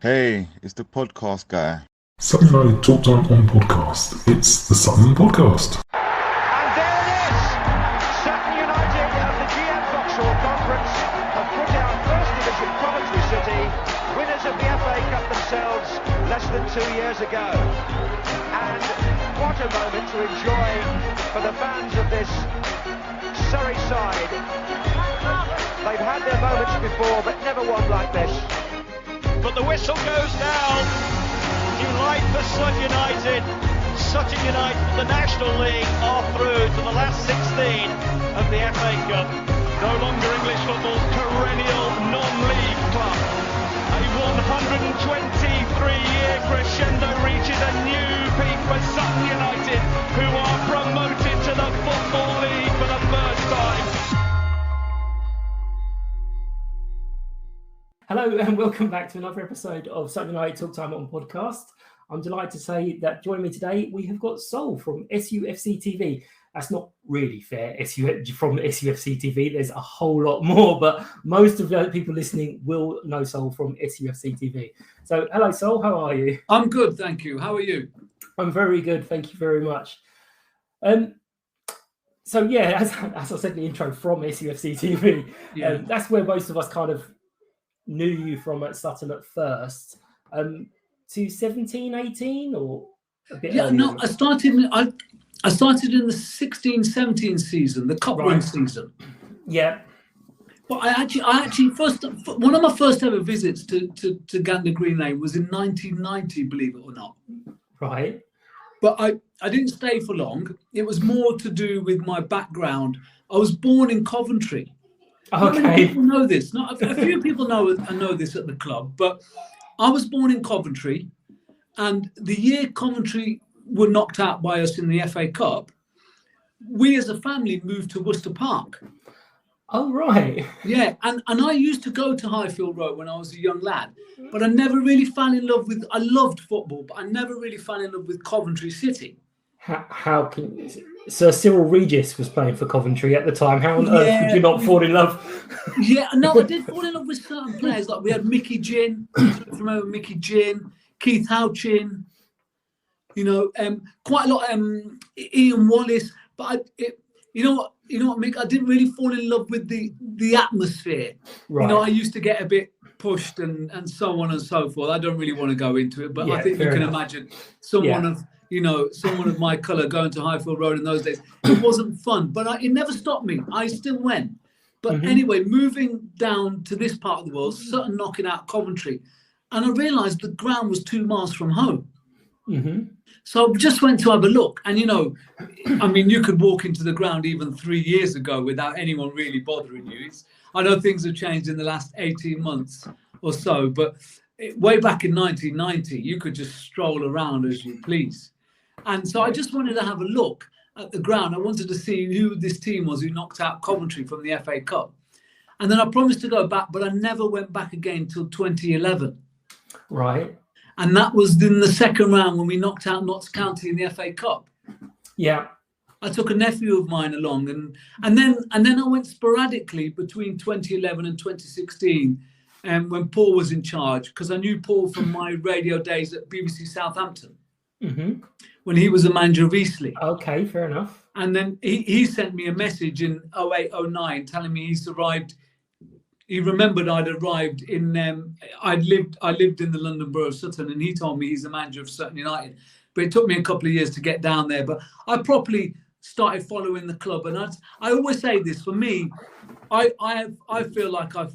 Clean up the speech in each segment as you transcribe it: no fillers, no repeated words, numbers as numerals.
Hey, it's the podcast guy. Sutton United Talk Time on podcast. It's the Sutton Podcast. And there it is! Sutton United of the GM Vauxhall Conference have put out First Division Coventry City, winners of the FA Cup themselves less than 2 years ago. And what a moment to enjoy for the fans of this Surrey side. They've had their moments before, but never one like this. But the whistle goes down. New life for Sutton United. Sutton United, the National League, are through to the last 16 of the FA Cup. No longer English football's perennial non-league club. A 123-year crescendo reaches a new peak for Sutton United, who are promoted to the Football League for the first time. Hello and welcome back to another episode of Sutton United Talk Time on podcast. I'm delighted to say that joining me today, we have got Sol from SUFCtv. That's not really fair, from SUFCtv. There's a whole lot more, but most of the people listening will know Sol from SUFCtv. So hello, Sol, how are you? I'm good, thank you. How are you? I'm very good, thank you very much. So yeah, as I said in the intro, from SUFCtv, that's where most of us kind of knew you from at Sutton at first. To 17, 18 or a bit earlier? No, I started in the 16-17 season, the cup run season. Yeah. But I actually first, one of my first ever visits to Gander Green Lane was in 1990, believe it or not. Right. But I didn't stay for long. It was more to do with my background. I was born in Coventry. Okay. Not many people know this. Not a few people know this at the club, but I was born in Coventry, and the year Coventry were knocked out by us in the FA Cup, we as a family moved to Worcester Park. Oh, right. Yeah, and I used to go to Highfield Road when I was a young lad, but I never really fell in love with, I loved football, but I never really fell in love with Coventry City. How can Sir Cyril Regis was playing for Coventry at the time? How on earth did you not fall in love? Yeah, no, I did fall in love with certain players. Like we had Mickey Ginn, remember Mickey Ginn, Keith Houchin, quite a lot. Ian Wallace, but you know what, Mick, I didn't really fall in love with the atmosphere. Right. I used to get a bit pushed and so on and so forth. I don't really want to go into it, but I think you can imagine someone of my colour going to Highfield Road in those days. It wasn't fun, but it never stopped me. I still went. But anyway, moving down to this part of the world, Sutton knocking out Coventry, and I realised the ground was 2 miles from home. Mm-hmm. So I just went to have a look. And, you could walk into the ground even 3 years ago without anyone really bothering you. I know things have changed in the last 18 months or so, but way back in 1990, you could just stroll around as you please. And so I just wanted to have a look at the ground. I wanted to see who this team was who knocked out Coventry from the FA Cup. And then I promised to go back, but I never went back again till 2011. Right. And that was in the second round when we knocked out Notts County in the FA Cup. Yeah. I took a nephew of mine along, and then I went sporadically between 2011 and 2016 when Paul was in charge, because I knew Paul from my radio days at BBC Southampton. Mm-hmm. When he was a manager of Eastleigh. Okay, fair enough. And then he sent me a message in 08-09 telling me he's arrived. He remembered I'd arrived in I lived in the London Borough of Sutton, and he told me he's the manager of Sutton United. But it took me a couple of years to get down there. But I properly started following the club, and I always say this, for me, I feel like I've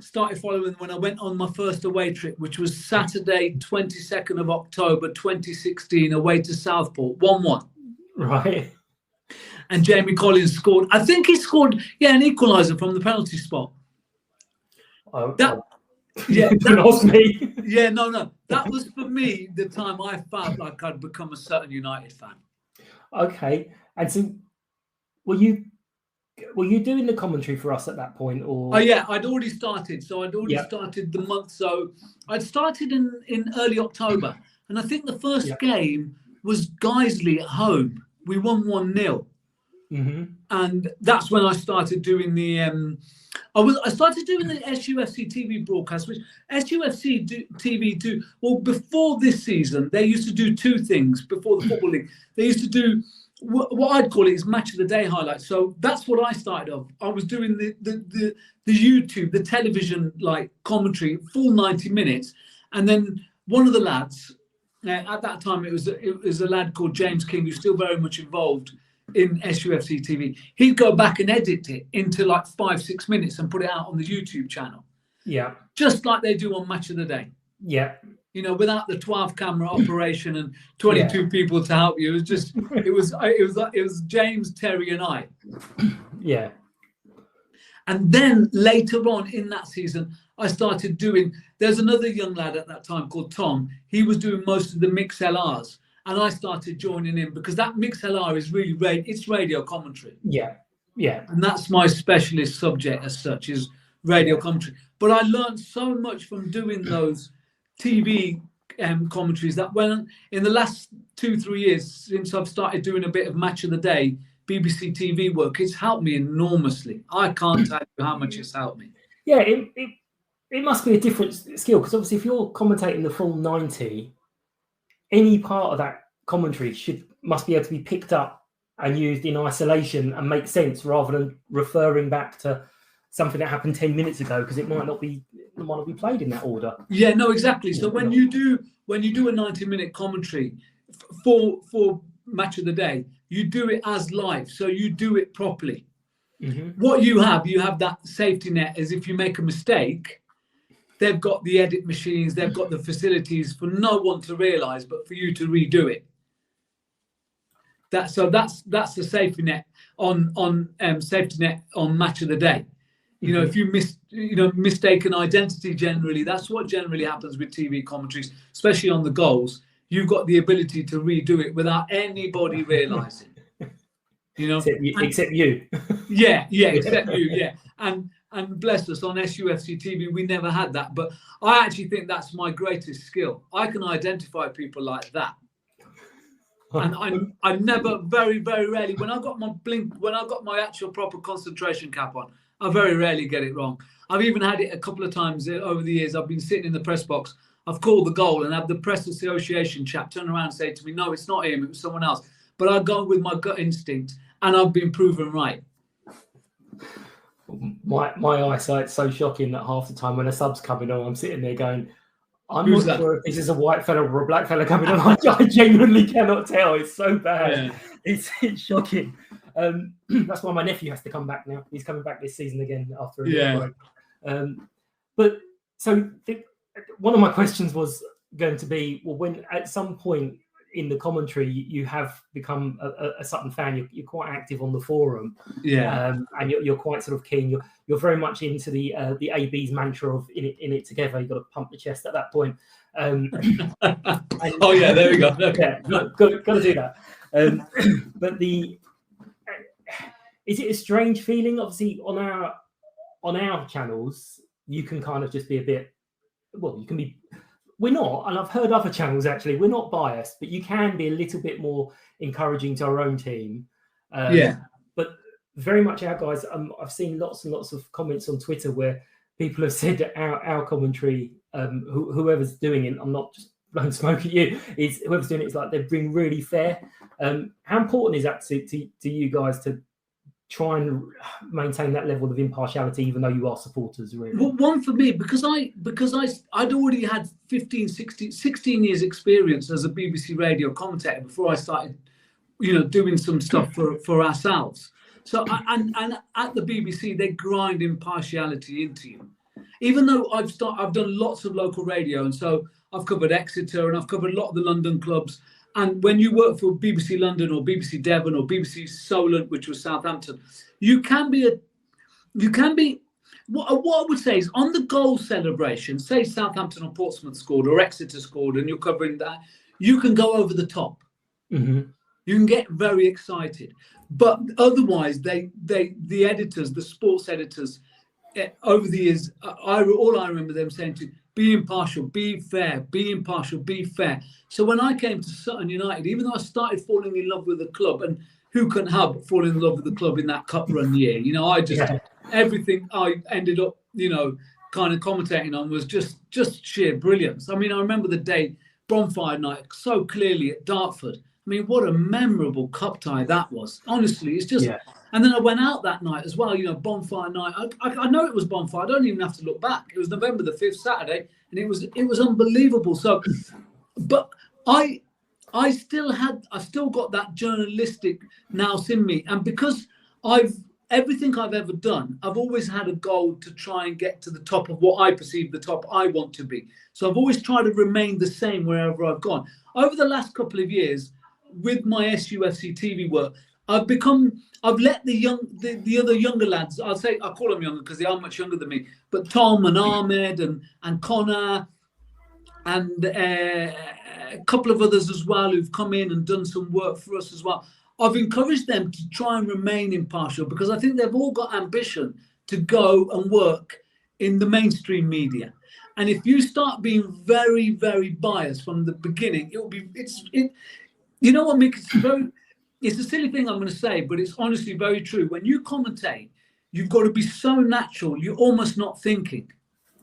started following when I went on my first away trip, which was Saturday, 22nd of October, 2016, away to Southport, 1-1. Right. And Jamie Collins scored. I think he scored, an equaliser from the penalty spot. That was me. Yeah, no. That was, for me, the time I felt like I'd become a Sutton United fan. Okay. And so, were you doing the commentary for us at that point, or? Oh yeah, I'd already started. So I'd already started the month. So I'd started in early October, and I think the first game was Guiseley at home. We won 1-0. And that's when I started doing the I started doing the SUFC TV broadcast, which SUFC TV do. Well, before this season, they used to do two things before the Football League. They used to do what I'd call it is match of the day highlights. So that's what I started off. I was doing the YouTube, the television like commentary, full 90 minutes, and then one of the lads at that time it was a lad called James King, who's still very much involved in SUFC TV. He'd go back and edit it into like 5-6 minutes and put it out on the YouTube channel. Yeah, just like they do on Match of the Day. Yeah, you know, without the 12 camera operation and 22 people to help you. It was just it was James, Terry, and I. Yeah. And then later on in that season, I started doing. There's another young lad at that time called Tom. He was doing most of the mix LRs. And I started joining in because that mix LR is really it's radio commentary. Yeah, yeah. And that's my specialist subject as such, is radio commentary. But I learned so much from doing those TV commentaries that when in the last 2-3 years since I've started doing a bit of Match of the Day, BBC TV work, it's helped me enormously. I can't tell you how much it's helped me. Yeah, it must be a different skill because obviously if you're commentating the full 90, any part of that commentary must be able to be picked up and used in isolation and make sense rather than referring back to something that happened 10 minutes ago because it might not be played in that order. Yeah, no, exactly. So when you do a 90-minute commentary for Match of the Day, you do it as live, so you do it properly. What you have that safety net as if you make a mistake. They've got the edit machines, they've got the facilities for no one to realise, but for you to redo it. That's the safety net on Match of the Day. You know, if you mistaken identity, generally, that's what generally happens with TV commentaries, especially on the goals. You've got the ability to redo it without anybody realising. You know, except you. Yeah, except you. Yeah, and bless us, on SUFC TV, we never had that. But I actually think that's my greatest skill. I can identify people like that. And I never, very, very rarely, when I got my actual proper concentration cap on, I very rarely get it wrong. I've even had it a couple of times over the years. I've been sitting in the press box. I've called the goal and had the press association chap turn around and say to me, no, it's not him, it was someone else. But I go with my gut instinct and I've been proven right. My eyesight's so shocking that half the time when a sub's coming on, I'm sitting there going, I'm not sure if this is a white fella or a black fella coming on. I genuinely cannot tell. It's so bad. Yeah. It's shocking. That's why my nephew has to come back now. He's coming back this season again after a break. But so one of my questions was going to be, well, when at some point in the commentary you have become a Sutton fan, you're quite active on the forum, and you're quite sort of keen. You're very much into the AB's mantra of in it together. You've got to pump the chest at that point. There we go. Okay. Got to do that. But is it a strange feeling? Obviously, on our channels, you can kind of just be a bit. Well, you can be. We're not, and I've heard other channels actually. We're not biased, but you can be a little bit more encouraging to our own team. But very much our guys. I've seen lots and lots of comments on Twitter where people have said that our commentary, whoever's doing it, I'm not just blowing smoke at you. Is whoever's doing it is like they're being really fair. How important is that to you guys to try and maintain that level of impartiality, even though you are supporters, really? Well, one for me, because I'd already had 16 years experience as a BBC radio commentator before I started, doing some stuff for ourselves. So, and at the BBC, they grind impartiality into you. Even though I've done lots of local radio, and so I've covered Exeter and I've covered a lot of the London clubs. And when you work for BBC London or BBC Devon or BBC Solent, which was Southampton, you can be what I would say is on the goal celebration, say Southampton or Portsmouth scored or Exeter scored and you're covering that, you can go over the top. Mm-hmm. You can get very excited. But otherwise, the editors, the sports editors, over the years, all I remember them saying to be impartial, be fair, be impartial, be fair. So when I came to Sutton United, even though I started falling in love with the club, and who couldn't help but fall in love with the club in that cup run year? You know, everything I ended up, you know, kind of commentating on was just sheer brilliance. I mean, I remember the day bonfire night so clearly at Dartford. I mean, what a memorable cup tie that was. Honestly, it's just. Yeah. And then I went out that night as well. You know, bonfire night. I know it was bonfire. I don't even have to look back. It was November the 5th, Saturday, and it was unbelievable. So, but I still got that journalistic nous in me, and because everything I've ever done, I've always had a goal to try and get to the top of what I perceive the top I want to be. So I've always tried to remain the same wherever I've gone. Over the last couple of years, with my SUFCtv work, I've let the other younger lads, I call them younger because they are much younger than me, but Tom and Ahmed and Connor and a couple of others as well who've come in and done some work for us as well. I've encouraged them to try and remain impartial because I think they've all got ambition to go and work in the mainstream media. And if you start being very, very biased from the beginning, you know what, Mick? It's a silly thing I'm going to say, but it's honestly very true. When you commentate, you've got to be so natural, you're almost not thinking.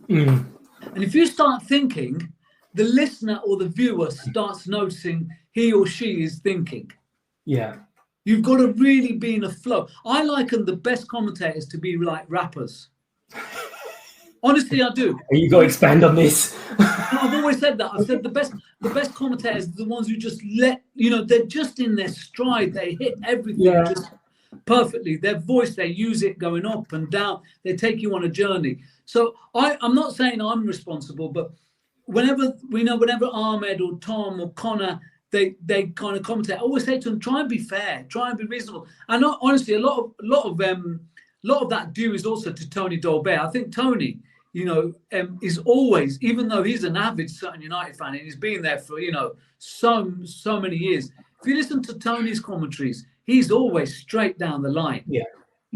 And if you start thinking, the listener or the viewer starts noticing he or she is thinking. Yeah. You've got to really be in a flow. I liken the best commentators to be like rappers. Honestly, I do. You got to expand on this. I've always said that. I've said the best commentators are the ones who just they're just in their stride. They hit everything just perfectly. Their voice, they use it going up and down. They take you on a journey. So I'm not saying I'm responsible, but whenever Ahmed or Tom or Connor, they kind of commentate, I always say to them, try and be fair, try and be reasonable. And honestly, a lot of that due is also to Tony Dolbert. I think Tony, is always, even though he's an avid Sutton United fan and he's been there for, so many years. If you listen to Tony's commentaries, he's always straight down the line. Yeah.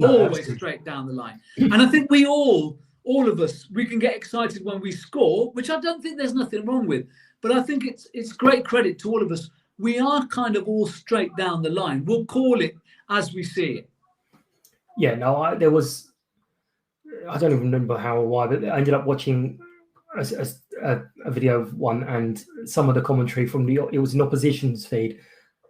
Always straight down the line. And I think we all of us, we can get excited when we score, which I don't think there's nothing wrong with. But I think it's great credit to all of us. We are kind of all straight down the line. We'll call it as we see it. Yeah, no, I don't even remember how or why, but I ended up watching a video of one, and some of the commentary from it was an opposition's feed,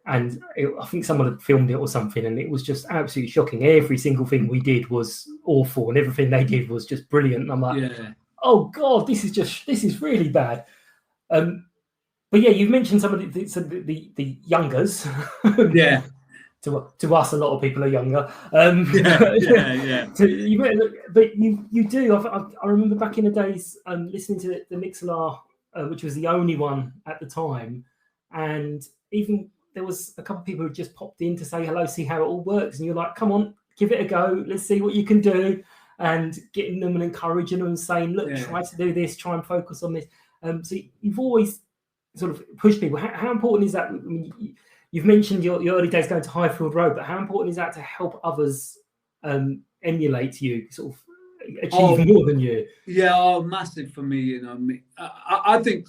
and I think someone had filmed it or something, and it was just absolutely shocking. Every single thing we did was awful, and everything they did was just brilliant. And I'm like, oh God, this is really bad. But yeah, you've mentioned some of the youngers. Yeah. To us, a lot of people are younger. Yeah. But you do. I remember back in the days listening to the Mixlr, which was the only one at the time, and even there was a couple of people who just popped in to say hello, see how it all works, and you're like, come on, give it a go, let's see what you can do, and getting them and encouraging them and saying, look, try to do this, try and focus on this. So you've always sort of pushed people. How important is that? I mean, you've mentioned your early days going to Highfield Road, but how important is that to help others emulate you, sort of achieve more than you? Yeah, massive for me. I think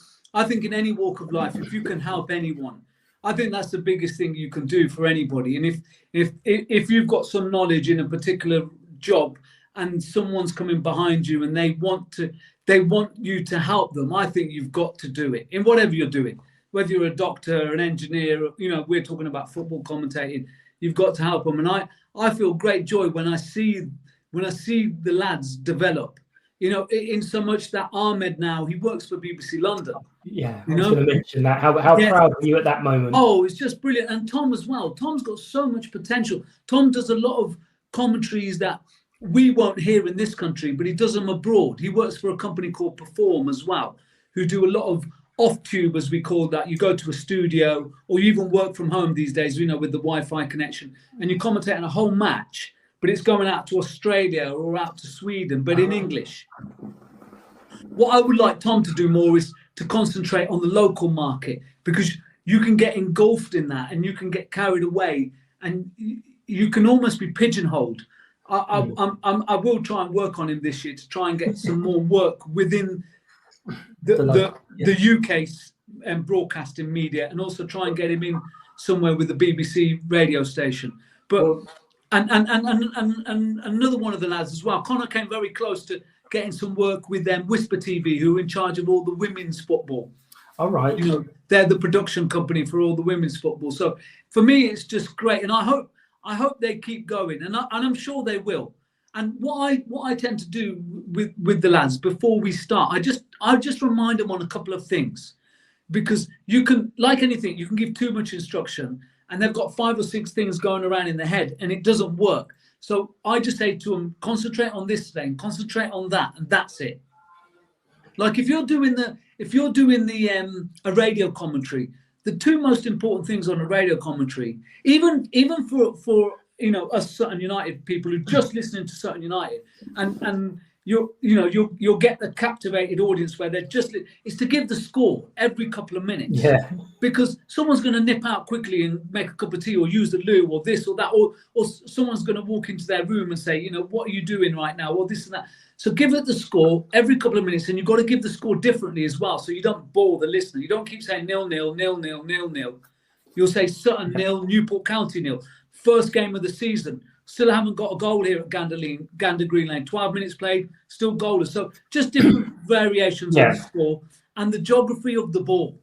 in any walk of life, if you can help anyone, I think that's the biggest thing you can do for anybody. And if you've got some knowledge in a particular job and someone's coming behind you and they want you to help them, I think you've got to do it in whatever you're doing. Whether you're a doctor, an engineer, we're talking about football commentating, you've got to help them. And I feel great joy when I see the lads develop, in so much that Ahmed now, he works for BBC London. Yeah, I was going to mention that. How proud were you at that moment? Oh, it's just brilliant. And Tom as well. Tom's got so much potential. Tom does a lot of commentaries that we won't hear in this country, but he does them abroad. He works for a company called Perform as well, who do a lot of off-tube, as we call that. You go to a studio, or you even work from home these days, with the Wi-Fi connection, and you commentate on a whole match, but it's going out to Australia or out to Sweden, but in English. What I would like Tom to do more is to concentrate on the local market, because you can get engulfed in that and you can get carried away and you can almost be pigeonholed. I will try and work on him this year to try and get some more work within the UK broadcasting media, and also try and get him somewhere with the BBC radio station. But and another one of the lads as well, Connor, came very close to getting some work with them, Whisper TV, who are in charge of all the women's football. All right. You know, they're the production company for all the women's football. So for me, it's just great, and I hope they keep going, and I'm sure they will. And what I tend to do with the lads before we start, I just remind them on a couple of things, because you can, like anything, you can give too much instruction, and they've got 5 or 6 things going around in their head, and it doesn't work. So I just say to them, concentrate on this thing, concentrate on that, and that's it. Like if you're doing a radio commentary, the 2 most important things on a radio commentary, even for you know, us Sutton United people who just listening to Sutton United, and you'll get the captivated audience where they're just, it's to give the score every couple of minutes. Yeah. Because someone's going to nip out quickly and make a cup of tea or use the loo or this or that, or someone's going to walk into their room and say, you know, what are you doing right now, or this and that. So give it the score every couple of minutes, and you've got to give the score differently as well, so you don't bore the listener. You don't keep saying 0-0, 0-0, 0-0. You'll say Sutton 0, Newport County 0. First game of the season. Still haven't got a goal here at Gander Green Lane. 12 minutes played, still goalless. So just different variations of the score and the geography of the ball.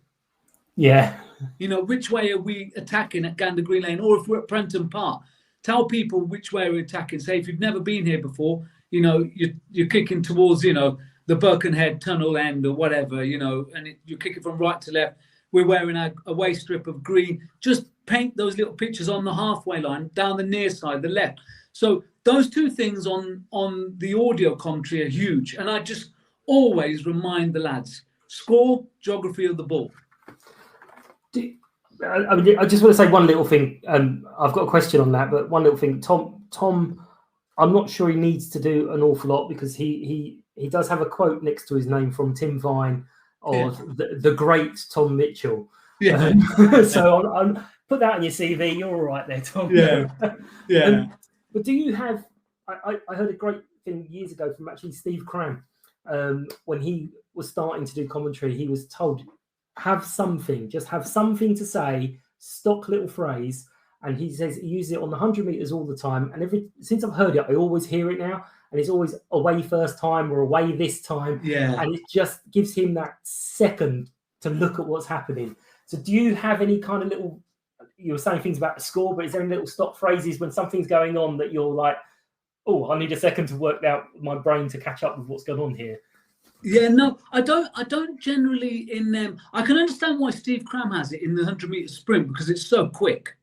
Yeah. You know, which way are we attacking at Gander Green Lane, or if we're at Prenton Park? Tell people which way we're attacking. Say if you've never been here before, you know, you're kicking towards, you know, the Birkenhead tunnel end or whatever, you know, and you're kicking from right to left. We're wearing a away strip of green. Just paint those little pictures on the halfway line, down the near side, the left. So those 2 things on the audio commentary are huge. And I just always remind the lads, score, geography of the ball. I just want to say one little thing. I've got a question on that, but one little thing. Tom, I'm not sure he needs to do an awful lot, because he does have a quote next to his name from Tim Vine of the great Tom Mitchell. Yeah. So I'll put that on your CV. You're all right there, Tom. Yeah. Yeah. But do you have? I heard a great thing years ago from actually Steve Cram. When he was starting to do commentary, he was told, have something to say, stock little phrase. And he says he uses it on the 100 meters all the time. And since I've heard it, I always hear it now. And it's always away first time or away this time. Yeah. And it just gives him that second to look at what's happening. So do you have any kind of little, you were saying things about the score, but is there any little stock phrases when something's going on that you're like, oh, I need a second to work out my brain to catch up with what's going on here? Yeah, no, I don't generally in them. I can understand why Steve Cram has it in the 100-meter sprint, because it's so quick.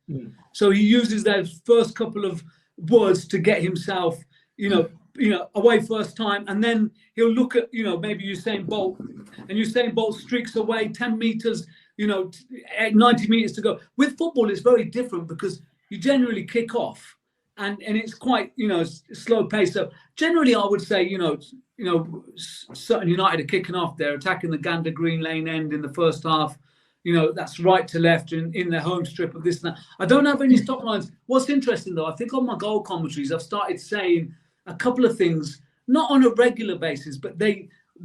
So he uses those first couple of words to get himself, you know, away first time, and then he'll look at, you know, maybe Usain Bolt, and Usain Bolt streaks away 10 meters, you know, 90 meters to go. With football, it's very different, because you generally kick off, and it's quite, you know, slow pace. So generally, I would say, you know, Sutton United are kicking off. They're attacking the Gander Green Lane end in the first half. You know, that's right to left in the home strip of this and that. I don't have any stop lines. What's interesting, though, I think on my goal commentaries, I've started saying a couple of things, not on a regular basis, but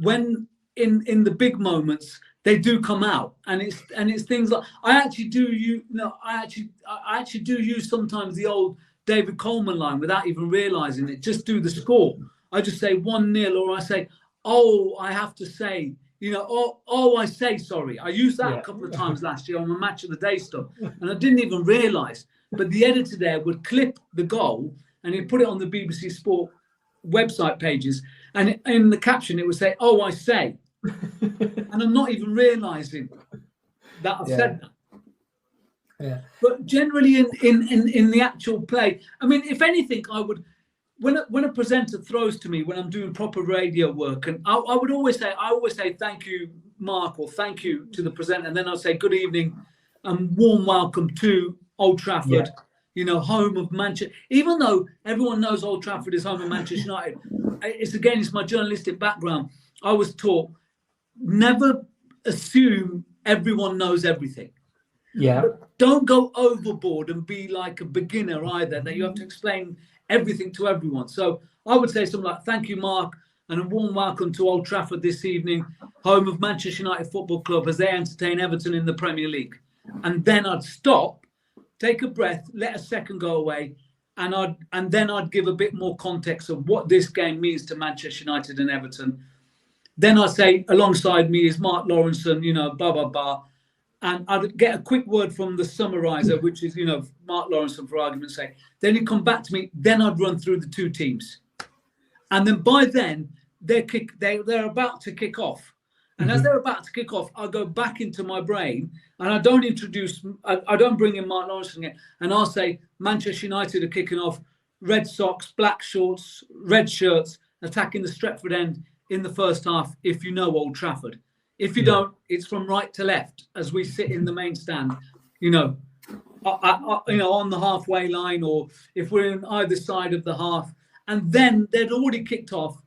when in the big moments, they do come out, and it's things like I actually do use sometimes the old David Coleman line without even realizing it. Just do the score. I just say 1-0, or I say, oh, I have to say, you know, I say sorry. I used that a couple of times last year on my match of the day stuff, and I didn't even realize. But the editor there would clip the goal and he'd put it on the BBC Sport website pages, and in the caption it would say, oh, I say. And I'm not even realizing that I've said that. Yeah. But generally in the actual play, I mean, if anything, I would, when a presenter throws to me when I'm doing proper radio work, and I always say thank you, Mark, or thank you to the presenter, and then I'll say good evening and warm welcome to Old Trafford, you know, home of Manchester. Even though everyone knows Old Trafford is home of Manchester United, it's my journalistic background. I was taught never assume everyone knows everything. Yeah. But don't go overboard and be like a beginner either, that you have to explain everything to everyone. So I would say something like, thank you, Mark, and a warm welcome to Old Trafford this evening, home of Manchester United Football Club, as they entertain Everton in the Premier League. And then I'd stop take a breath, let a second go away, and then I'd give a bit more context of what this game means to Manchester United and Everton. Then I'd say alongside me is Mark Lawrenson, blah, blah, blah. And I'd get a quick word from the summariser, which is, Mark Lawrenson, for argument's sake. Then he'd come back to me. Then I'd run through the two teams. And then by then, they're about to kick off. And as they're about to kick off, I go back into my brain and I don't bring in Mark Lawrenson again. And I'll say, Manchester United are kicking off, red socks, black shorts, red shirts, attacking the Stretford end in the first half, if you know Old Trafford. If you don't, it's from right to left as we sit in the main stand, on the halfway line, or if we're in either side of the half. And then they'd already kicked off,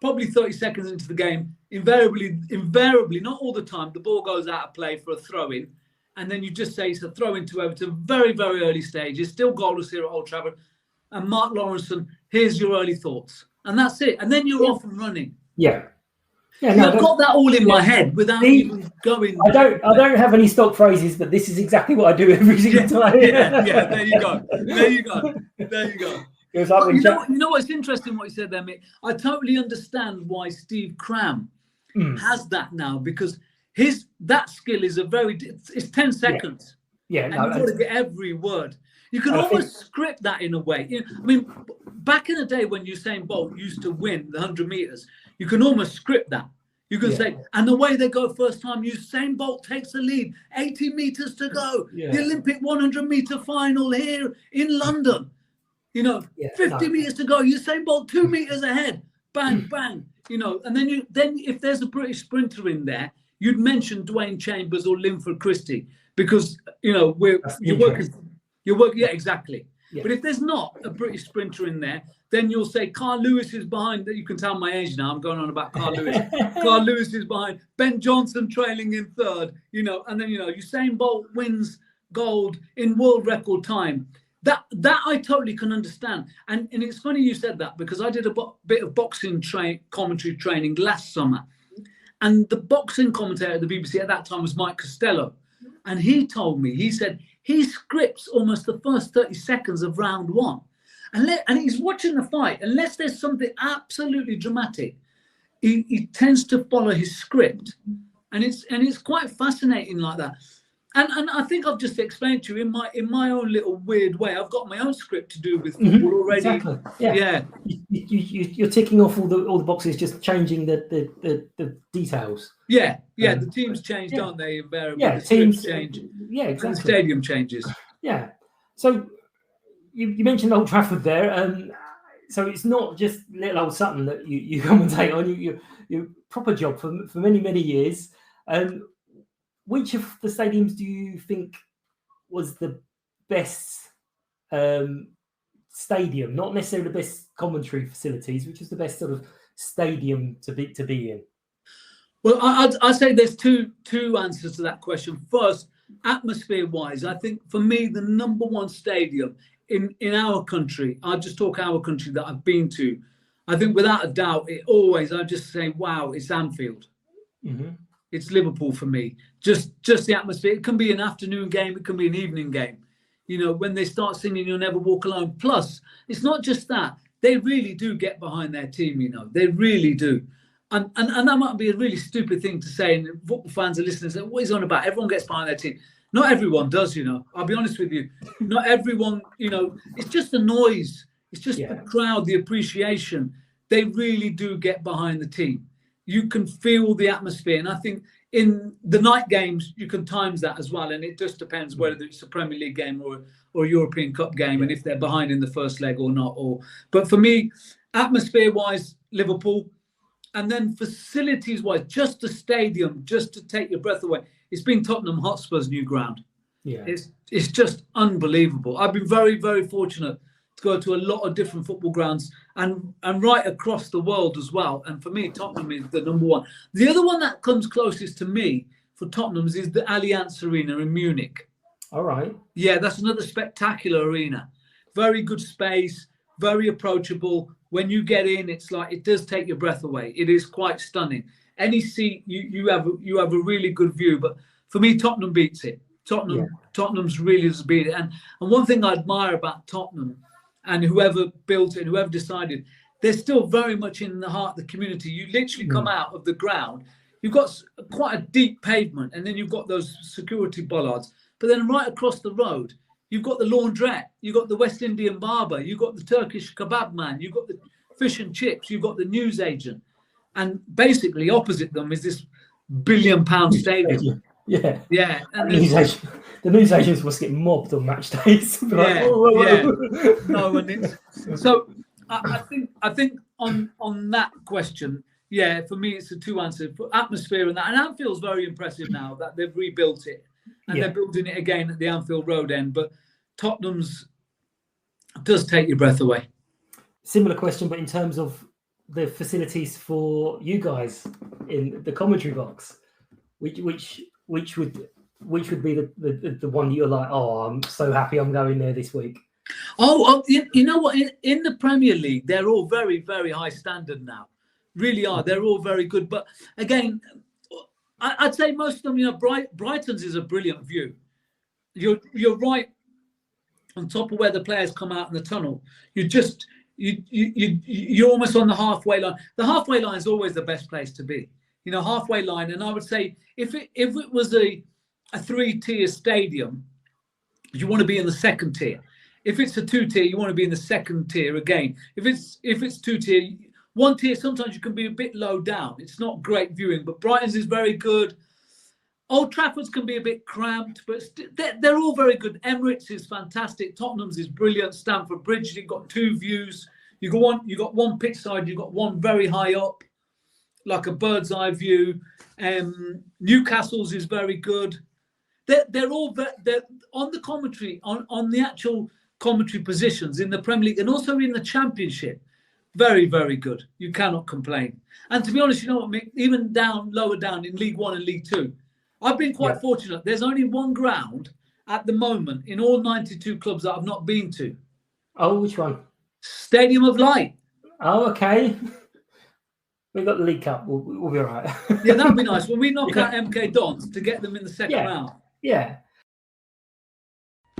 probably 30 seconds into the game. Invariably, not all the time, the ball goes out of play for a throw-in. And then you just say it's a throw-in to Everton, very, very early stage. It's still goalless here at Old Trafford. And Mark Lawrenson, here's your early thoughts. And that's it. And then you're off and running. Yeah. Yeah, no, I've got that all in my head without even going. I don't have any stock phrases, but this is exactly what I do every single time. Yeah, there you go. It was like you know what's interesting what you said there, mate? I totally understand why Steve Cram has that now, because that skill is it's 10 seconds. Yeah, and you've got to get every word. You can almost script that in a way. I mean, back in the day when Usain Bolt used to win the 100 meters, you can almost script that. You can say, and the way they go first time, Usain Bolt takes the lead, 80 meters to go. Yeah. The Olympic 100-meter final here in London. 50 meters to go. Usain Bolt 2 meters ahead. Bang, bang. And then if there's a British sprinter in there, you'd mention Dwayne Chambers or Linford Christie, because you're working. Yeah, exactly. Yeah. But if there's not a British sprinter in there, then you'll say Carl Lewis is behind. You can tell my age now. I'm going on about Carl Lewis. Carl Lewis is behind. Ben Johnson trailing in third. And then Usain Bolt wins gold in world record time. That I totally can understand. And it's funny you said that, because I did a bit of boxing commentary training last summer, and the boxing commentator at the BBC at that time was Mike Costello, and he said he scripts almost the first 30 seconds of round one. And he's watching the fight. Unless there's something absolutely dramatic, he tends to follow his script. And it's quite fascinating like that. And I think I've just explained to you in my own little weird way. I've got my own script to do with football already. Exactly. Yeah. You're ticking off all the boxes, just changing the details. Yeah. The teams change, don't they? Invariably. Yeah, the teams change. Yeah, exactly. And the stadium changes. Yeah. So you mentioned Old Trafford there. So it's not just little old Sutton that you commentate on. Your proper job for many, many years. Which of the stadiums do you think was the best stadium? Not necessarily the best commentary facilities, which is the best sort of stadium to be in? Well, I'd say there's two answers to that question. First, atmosphere-wise, I think for me the number one stadium in our country, I'll just talk our country that I've been to. I think without a doubt, I just say, wow, it's Anfield. Mm-hmm. It's Liverpool for me. Just the atmosphere. It can be an afternoon game. It can be an evening game. When they start singing "You'll Never Walk Alone." Plus, it's not just that. They really do get behind their team. They really do. And that might be a really stupid thing to say. And football fans are listening. Say, what is on about? Everyone gets behind their team. Not everyone does. I'll be honest with you. Not everyone. It's just the noise. It's just the crowd, the appreciation. They really do get behind the team. You can feel the atmosphere. And I think in the night games, you can times that as well. And it just depends whether it's a Premier League game or a European Cup game, and if they're behind in the first leg or not. But for me, atmosphere-wise, Liverpool. And then facilities-wise, just the stadium, just to take your breath away. It's been Tottenham Hotspur's new ground. Yeah, it's just unbelievable. I've been very, very fortunate to go to a lot of different football grounds and right across the world as well. And for me, Tottenham is the number one. The other one that comes closest to me for Tottenham's is the Allianz Arena in Munich. All right. Yeah, that's another spectacular arena. Very good space, very approachable. When you get in, it's like it does take your breath away. It is quite stunning. Any seat, you have a really good view. But for me, Tottenham beats it. Tottenham's really has been it. And one thing I admire about Tottenham, and whoever built it, whoever decided, they're still very much in the heart of the community. You literally come out of the ground, you've got quite a deep pavement, and then you've got those security bollards. But then right across the road, you've got the laundrette, you've got the West Indian barber, you've got the Turkish kebab man, you've got the fish and chips, you've got the newsagent. And basically opposite them is this £1 billion stadium. Yeah. Yeah. And the newsagents must get mobbed on match days. No, and so I think on that question, yeah, for me it's a two answer. For atmosphere and that, and Anfield's very impressive now that they've rebuilt it and they're building it again at the Anfield Road end. But Tottenham's does take your breath away. Similar question, but in terms of the facilities for you guys in the commentary box, which would be the one you're like, oh, I'm so happy I'm going there this week? Oh, you know what? In the Premier League, they're all very, very high standard now. Really are. They're all very good. But again, I'd say most of them, Brighton's is a brilliant view. You're right on top of where the players come out in the tunnel. You're almost on the halfway line. The halfway line is always the best place to be. Halfway line. And I would say if it was a 3-tier stadium, you want to be in the second tier. If it's a 2-tier, you want to be in the second tier again. If it's 2-tier, 1 tier, sometimes you can be a bit low down. It's not great viewing, but Brighton's is very good. Old Trafford's can be a bit cramped, but they're all very good. Emirates is fantastic. Tottenham's is brilliant. Stamford Bridge, you've got 2 views. You got one pitch side, you've got one very high up, like a bird's eye view. Newcastle's is very good. They're all they're on the commentary, on the actual commentary positions in the Premier League and also in the Championship. Very, very good. You cannot complain. And to be honest, you know what, Mick? Even lower down in League One and League Two, I've been quite fortunate. There's only one ground at the moment in all 92 clubs that I've not been to. Oh, which one? Stadium of Light. Oh, okay. We've got the League Cup. We'll be all right. Yeah, that'd be nice. When we knock out MK Dons to get them in the second round. Yeah.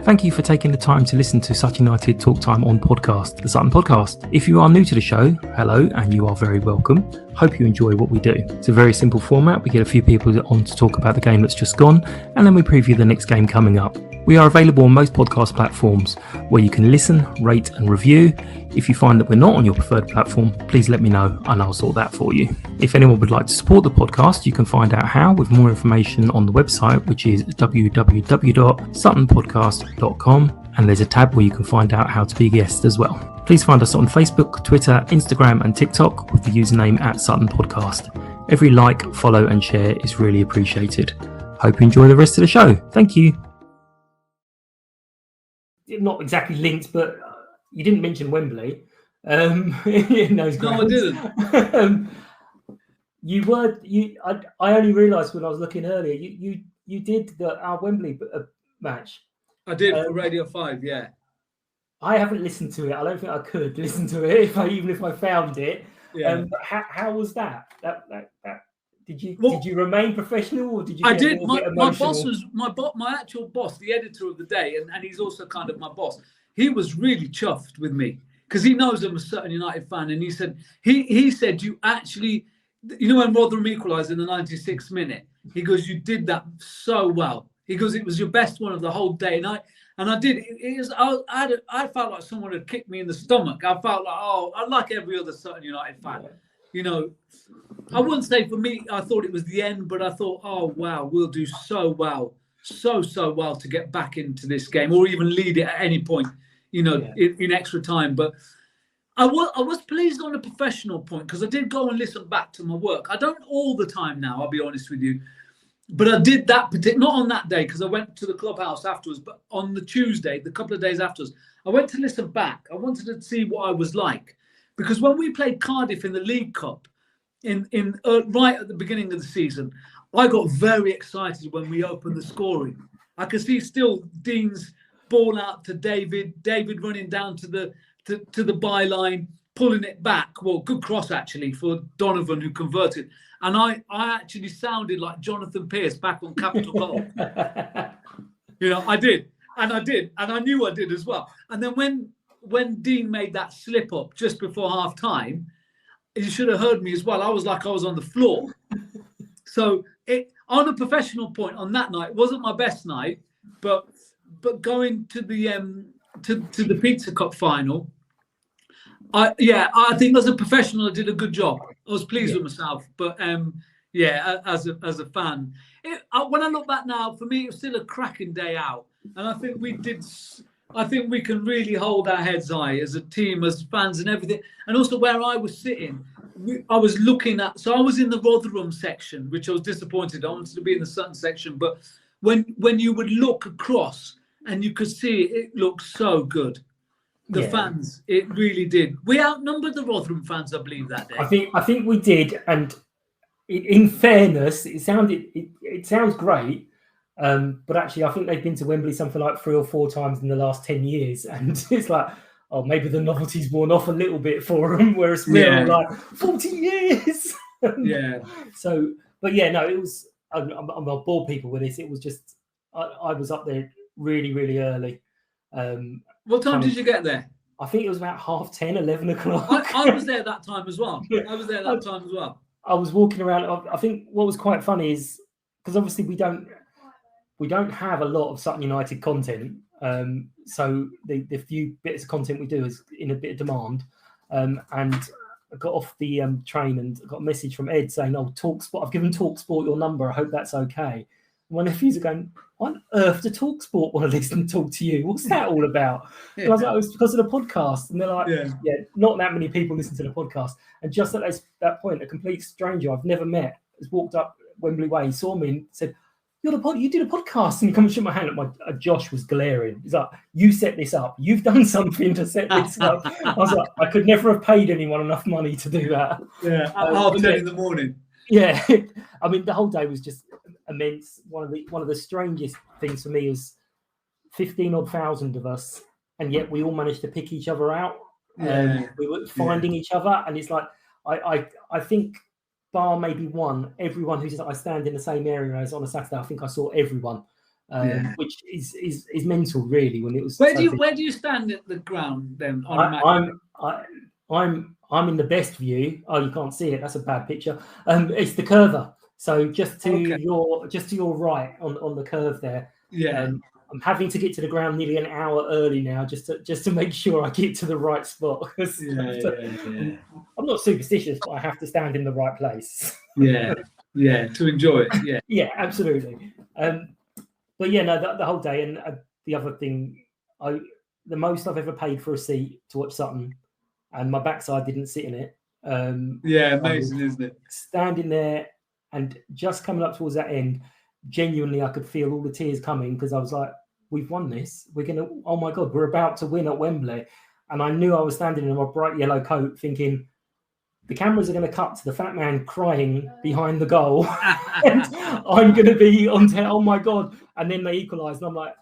Thank you for taking the time to listen to Sutton United Talk Time on podcast, the Sutton Podcast. If you are new to the show, hello, and you are very welcome. Hope you enjoy what we do. It's a very simple format. We get a few people on to talk about the game that's just gone, and then we preview the next game coming up. We are available on most podcast platforms where you can listen, rate and review. If you find that we're not on your preferred platform, please let me know and I'll sort that for you. If anyone would like to support the podcast, you can find out how with more information on the website, which is www.suttonpodcast.com, and there's a tab where you can find out how to be a guest as well. Please find us on Facebook, Twitter, Instagram and TikTok with the username @SuttonPodcast. Every like, follow and share is really appreciated. Hope you enjoy the rest of the show. Thank you. Not exactly linked, but you didn't mention Wembley. In those grounds. No, I didn't. I only realised when I was looking earlier. You did our Wembley match. I did for Radio 5. Yeah. I haven't listened to it. I don't think I could listen to it even if I found it. Yeah. How was that? Did you remain professional or did you? I did. My boss was my actual boss, the editor of the day, and he's also kind of my boss. He was really chuffed with me because he knows I'm a Sutton United fan, and he said he said you actually, when Rotherham equalised in the 96th minute, he goes, you did that so well. He goes, it was your best one of the whole day, and I did. I felt like someone had kicked me in the stomach. I felt like, I like every other Sutton United fan. I wouldn't say for me, I thought it was the end, but I thought, oh, wow, we'll do so well to get back into this game or even lead it at any point, in extra time. But I was pleased on a professional point because I did go and listen back to my work. I don't all the time now, I'll be honest with you. But I did that not on that day because I went to the clubhouse afterwards, but on the Tuesday, the couple of days afterwards, I went to listen back. I wanted to see what I was like. Because when we played Cardiff in the League Cup, right at the beginning of the season, I got very excited when we opened the scoring. I could see still Dean's ball out to David running down to the byline, pulling it back. Well, good cross actually for Donovan who converted. And I actually sounded like Jonathan Pearce back on Capital Goal. You know, I did, and I knew I did as well. And then when Dean made that slip up just before half time, you should have heard me as well. I was like I was on the floor. So on a professional point, on that night, it wasn't my best night, but going to the to the Pizza Cup final, I think as a professional I did a good job. I was pleased with myself, but as a fan, when I look back now, for me it was still a cracking day out, and I think we can really hold our heads high as a team, as fans and everything. And also where I was sitting, I was looking at, so I was in the Rotherham section, which I was disappointed. I wanted to be in the Sutton section, but when you would look across and you could see it looked so good. The fans, it really did. We outnumbered the Rotherham fans, I believe, that day. I think we did, and in fairness, it sounds great. But actually, I think they've been to Wembley something like 3 or 4 times in the last 10 years. And it's like, oh, maybe the novelty's worn off a little bit for them, whereas we're like 40 years. Yeah. So, but no, it was, I'm not bore people with this. It was just, I was up there really, really early. What time did you get there? I think it was about 10:30, 11 o'clock. I was there that time as well. I was walking around. I think what was quite funny is, because obviously we don't have a lot of Sutton United content, so the few bits of content we do is in a bit of demand. And I got off the train and got a message from Ed saying, "Oh, TalkSport, I've given TalkSport your number. I hope that's okay." And my nephews are going, "Why on earth do TalkSport want to listen and talk to you? What's that all about?" And I was like, "Oh, it's because of the podcast." And they're like, "Yeah, not that many people listen to the podcast." And just at that point, a complete stranger I've never met has walked up Wembley Way, saw me and said, you did a podcast, and he comes and shook my hand. Josh was glaring. He's like, "You set this up. You've done something to set this up." I was like, I could never have paid anyone enough money to do that. Yeah, at 10:30 in the morning. Yeah, I mean, the whole day was just immense. One of the strangest things for me was 15,000 of us, and yet we all managed to pick each other out. We were finding each other, and it's like I think, bar maybe one, everyone who says I stand in the same area as on a Saturday, I think I saw everyone, which is mental, really. When it was where do you stand at the ground then? I'm in the best view. Oh, you can't see it. That's a bad picture. It's the curver. So just to your right on the curve there. Yeah. I'm having to get to the ground nearly an hour early now, just to make sure I get to the right spot. I'm not superstitious, but I have to stand in the right place. To enjoy it. Yeah, absolutely. But the whole day, and the other thing, the most I've ever paid for a seat to watch Sutton, and my backside didn't sit in it. Amazing, isn't it? Standing there and just coming up towards that end, genuinely I could feel all the tears coming, because I was like, we've won this. Oh my God, we're about to win at Wembley. And I knew I was standing in my bright yellow coat thinking, the cameras are going to cut to the fat man crying behind the goal. And I'm going to be on oh my God. And then they equalised. And I'm like,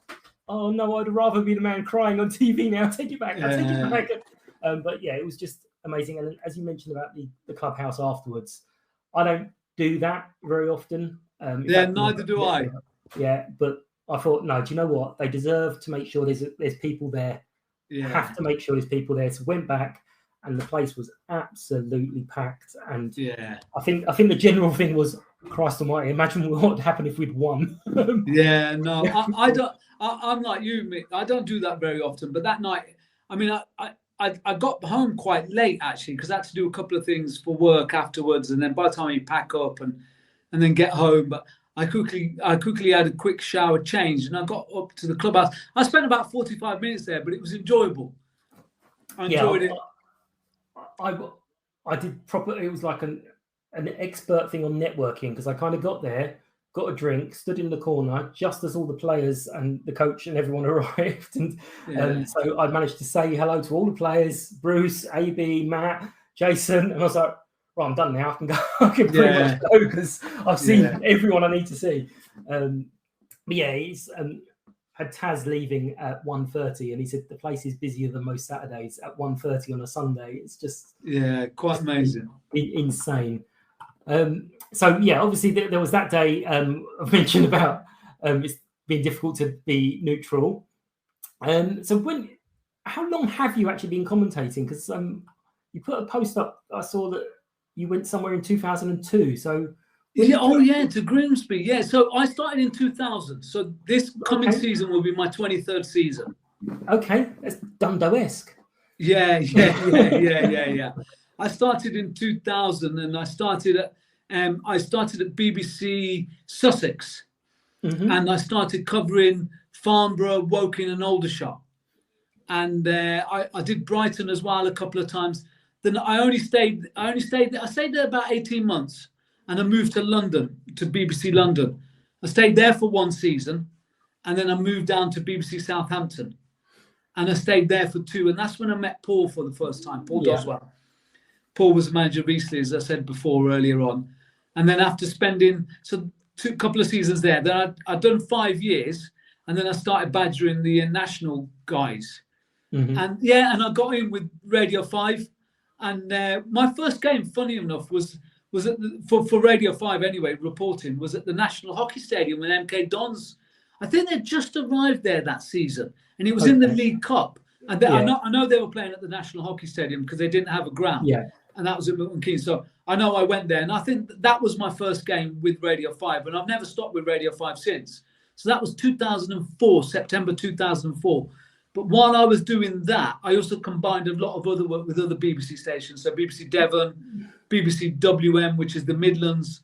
oh no, I'd rather be the man crying on TV now. Take it back. Take it back. But it was just amazing. And as you mentioned about the clubhouse afterwards, I don't do that very often. Neither do I. Yeah, but I thought, no, do you know what? They deserve to make sure there's people there. Have to make sure there's people there. So went back, and the place was absolutely packed. And I think the general thing was, Christ Almighty, imagine what would happen if we'd won. I don't. I'm like you, Mick. I don't do that very often. But that night, I mean, I got home quite late actually, because I had to do a couple of things for work afterwards, and then by the time you pack up and then get home, but I quickly had a quick shower change, and I got up to the clubhouse. I spent about 45 minutes there, but it was enjoyable. I enjoyed it. I did proper. It was like an expert thing on networking, because I kind of got there, got a drink, stood in the corner just as all the players and the coach and everyone arrived, and so I managed to say hello to all the players: Bruce, AB, Matt, Jason, and I was like, right, I'm done now. I can pretty much go, because I've seen everyone I need to see. He's had Taz leaving at 1:30, and he said the place is busier than most Saturdays at 1:30 on a Sunday. It's just quite amazing, insane. Obviously there was that day I've mentioned about. been difficult to be neutral. So how long have you actually been commentating? Because you put a post up, I saw that you went somewhere in 2002. So to Grimsby. Yeah, so I started in 2000. So this coming season will be my 23rd season. Okay, that's Dundo-esque. Yeah. I started in 2000, and I started at BBC Sussex, and I started covering Farnborough, Woking, and Aldershot. And I did Brighton as well a couple of times. Then I stayed there about 18 months, and I moved to London, to BBC London. I stayed there for one season, and then I moved down to BBC Southampton, and I stayed there for 2. And that's when I met Paul for the first time, Paul Doswell. Paul was the manager of Eastleigh, as I said before earlier on. And then after spending a couple of seasons there, then I'd done 5 years, and then I started badgering the national guys. And I got in with Radio 5. And my first game, funny enough, was for Radio 5 anyway, reporting, was at the National Hockey Stadium with MK Dons. I think they just arrived there that season, and it was in the League Cup. And I know they were playing at the National Hockey Stadium because they didn't have a ground. Yeah. And that was at Milton Keynes. So I know I went there, and I think that was my first game with Radio 5, and I've never stopped with Radio 5 since. So that was 2004, September 2004. But while I was doing that, I also combined a lot of other work with other BBC stations. So BBC Devon, BBC WM, which is the Midlands.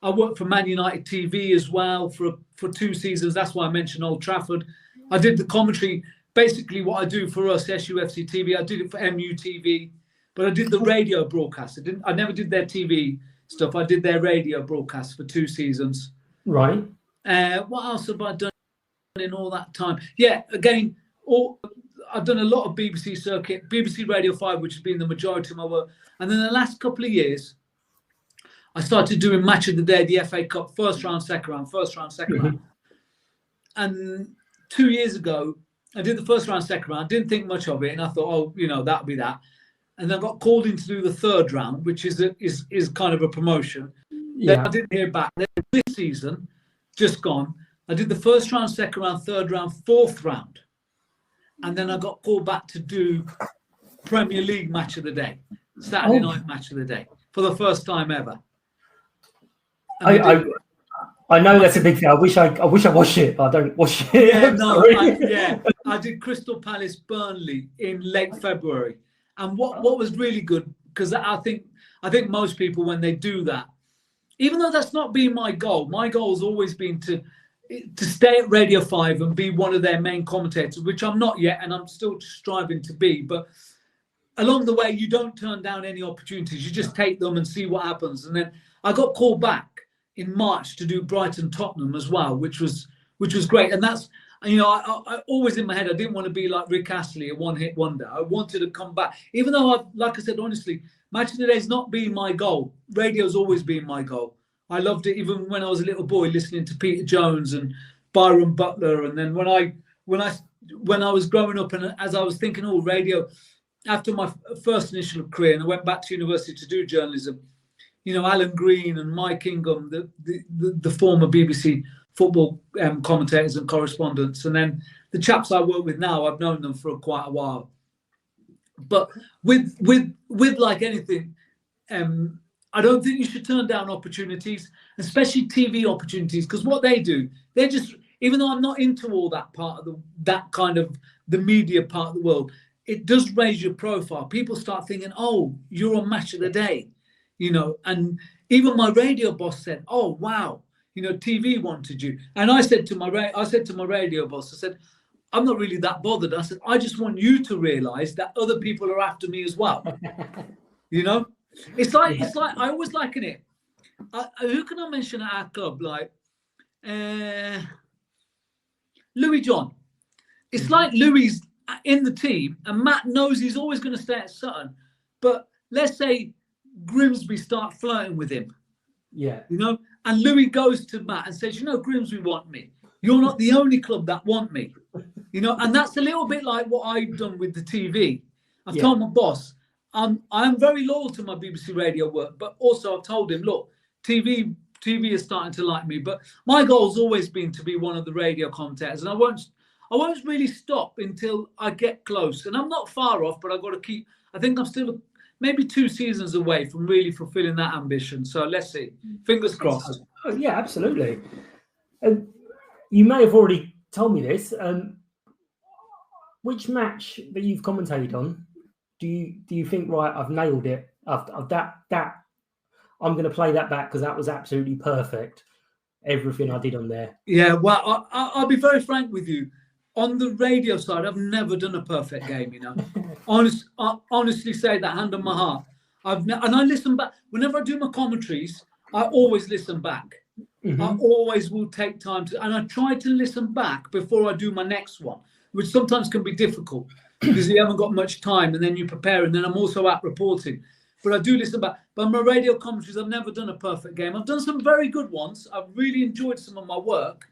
I worked for Man United TV as well for 2 seasons. That's why I mentioned Old Trafford. I did the commentary. Basically, what I do for us, SUFCtv, I did it for MUTV, but I did the radio broadcast. I never did their TV stuff. I did their radio broadcast for 2 seasons. Right. What else have I done in all that time? Yeah, again, I've done a lot of BBC circuit, BBC Radio 5, which has been the majority of my work. And then the last couple of years, I started doing Match of the Day, the FA Cup, first round, second round. And 2 years ago, I did the first round, second round. Didn't think much of it, and I thought, that'll be that. And then I got called in to do the third round, which is kind of a promotion. Yeah. Then I didn't hear back. Then this season, just gone, I did the first round, second round, third round, fourth round. And then I got called back to do Premier League Match of the Day, Saturday night Match of the Day, for the first time ever. I know that's a big thing. I wish I watched it, but I don't watch it. I did Crystal Palace Burnley in late February, and what was really good, because I think most people, when they do that, even though that's not been my goal has always been to stay at Radio 5 and be one of their main commentators, which I'm not yet, and I'm still striving to be. But along the way, you don't turn down any opportunities. You just take them and see what happens. And then I got called back in March to do Brighton Tottenham as well, which was great. And that's, I always in my head, I didn't want to be like Rick Astley, a one-hit wonder. I wanted to come back, even though like I said, honestly, Match of the Day's not been my goal. Radio's always been my goal. I loved it even when I was a little boy, listening to Peter Jones and Byron Butler. And then when I was growing up, and as I was thinking, radio, after my first initial career, and I went back to university to do journalism, Alan Green and Mike Ingham, the former BBC football commentators and correspondents, and then the chaps I work with now, I've known them for quite a while. But with like anything, I don't think you should turn down opportunities, especially TV opportunities, because what they do, they just, even though I'm not into all that part of that kind of the media part of the world, it does raise your profile. People start thinking, oh, you're on Match of the Day, and even my radio boss said, oh, wow, TV wanted you. And I said to my radio boss, I said, I'm not really that bothered. I said, I just want you to realize that other people are after me as well. It's like I always liken it. Who can I mention at our club? Like Louis John. It's like Louis in the team, and Matt knows he's always going to stay at Sutton. But let's say Grimsby start flirting with him. Yeah. And Louis goes to Matt and says, Grimsby want me. You're not the only club that want me. And that's a little bit like what I've done with the TV. I've told my boss, I'm very loyal to my BBC radio work, but also I've told him, look, TV TV is starting to like me. But my goal's always been to be one of the radio commentators, and I won't really stop until I get close. And I'm not far off, but I've got to keep. I think I'm still maybe 2 seasons away from really fulfilling that ambition. So let's see. Fingers crossed. Oh, yeah, absolutely. You may have already told me this. Which match that you've commentated on do you think, right, I've nailed it? I've that I'm going to play that back because that was absolutely perfect. Everything I did on there. Yeah, well, I'll be very frank with you. On the radio side, I've never done a perfect game. I honestly say that, hand on my heart. And I listen back whenever I do my commentaries. I always listen back. Mm-hmm. I always will take time and I try to listen back before I do my next one, which sometimes can be difficult because you haven't got much time and then you prepare, and then I'm also out reporting. But I do listen back. But my radio commentaries, I've never done a perfect game. I've done some very good ones. I've really enjoyed some of my work,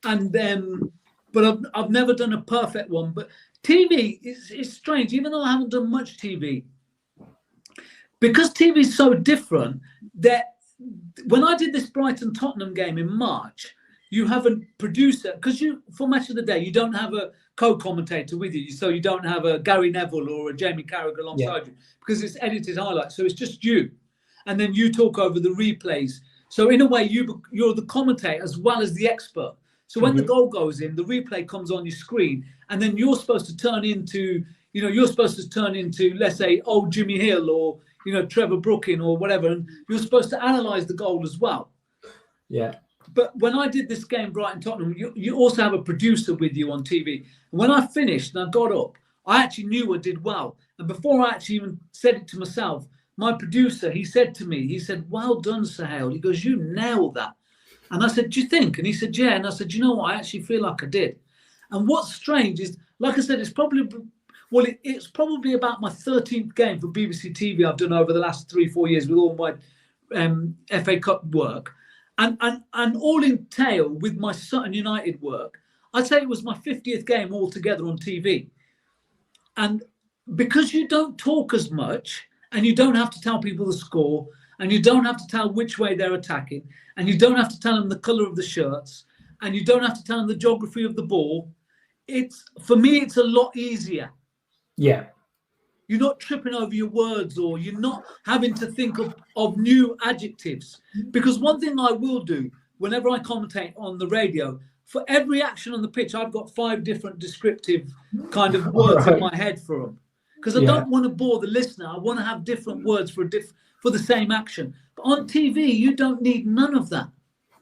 but I've never done a perfect one. But TV is strange, even though I haven't done much TV, because TV is so different. That when I did this Brighton-Tottenham game in March, you have a producer, because for Match of the Day, you don't have a co-commentator with you. So you don't have a Gary Neville or a Jamie Carragher alongside you, because it's edited highlights. So it's just you. And then you talk over the replays. So in a way, you're the commentator as well as the expert. So when the goal goes in, the replay comes on your screen, and then you're supposed to turn into, let's say, old Jimmy Hill or, Trevor Brooking or whatever. And you're supposed to analyse the goal as well. Yeah. But when I did this game, Brighton-Tottenham, you also have a producer with you on TV. And when I finished and I got up, I actually knew I did well. And before I actually even said it to myself, my producer, he said to me, well done, Sahel. He goes, you nailed that. And I said, do you think? And he said, yeah. And I said, you know what? I actually feel like I did. And what's strange is, like I said, it's probably about my 13th game for BBC TV I've done over the last 3-4 years with all my FA Cup work. And all in tail with my Sutton United work, I'd say it was my 50th game altogether on TV. And because you don't talk as much, and you don't have to tell people the score, and you don't have to tell which way they're attacking, and you don't have to tell them the colour of the shirts, and you don't have to tell them the geography of the ball, for me, it's a lot easier. Yeah. You're not tripping over your words, or you're not having to think of new adjectives. Because one thing I will do whenever I commentate on the radio, for every action on the pitch, I've got 5 different descriptive kind of words in my head for them. Because I don't want to bore the listener. I want to have different words for the same action. But on TV, you don't need none of that.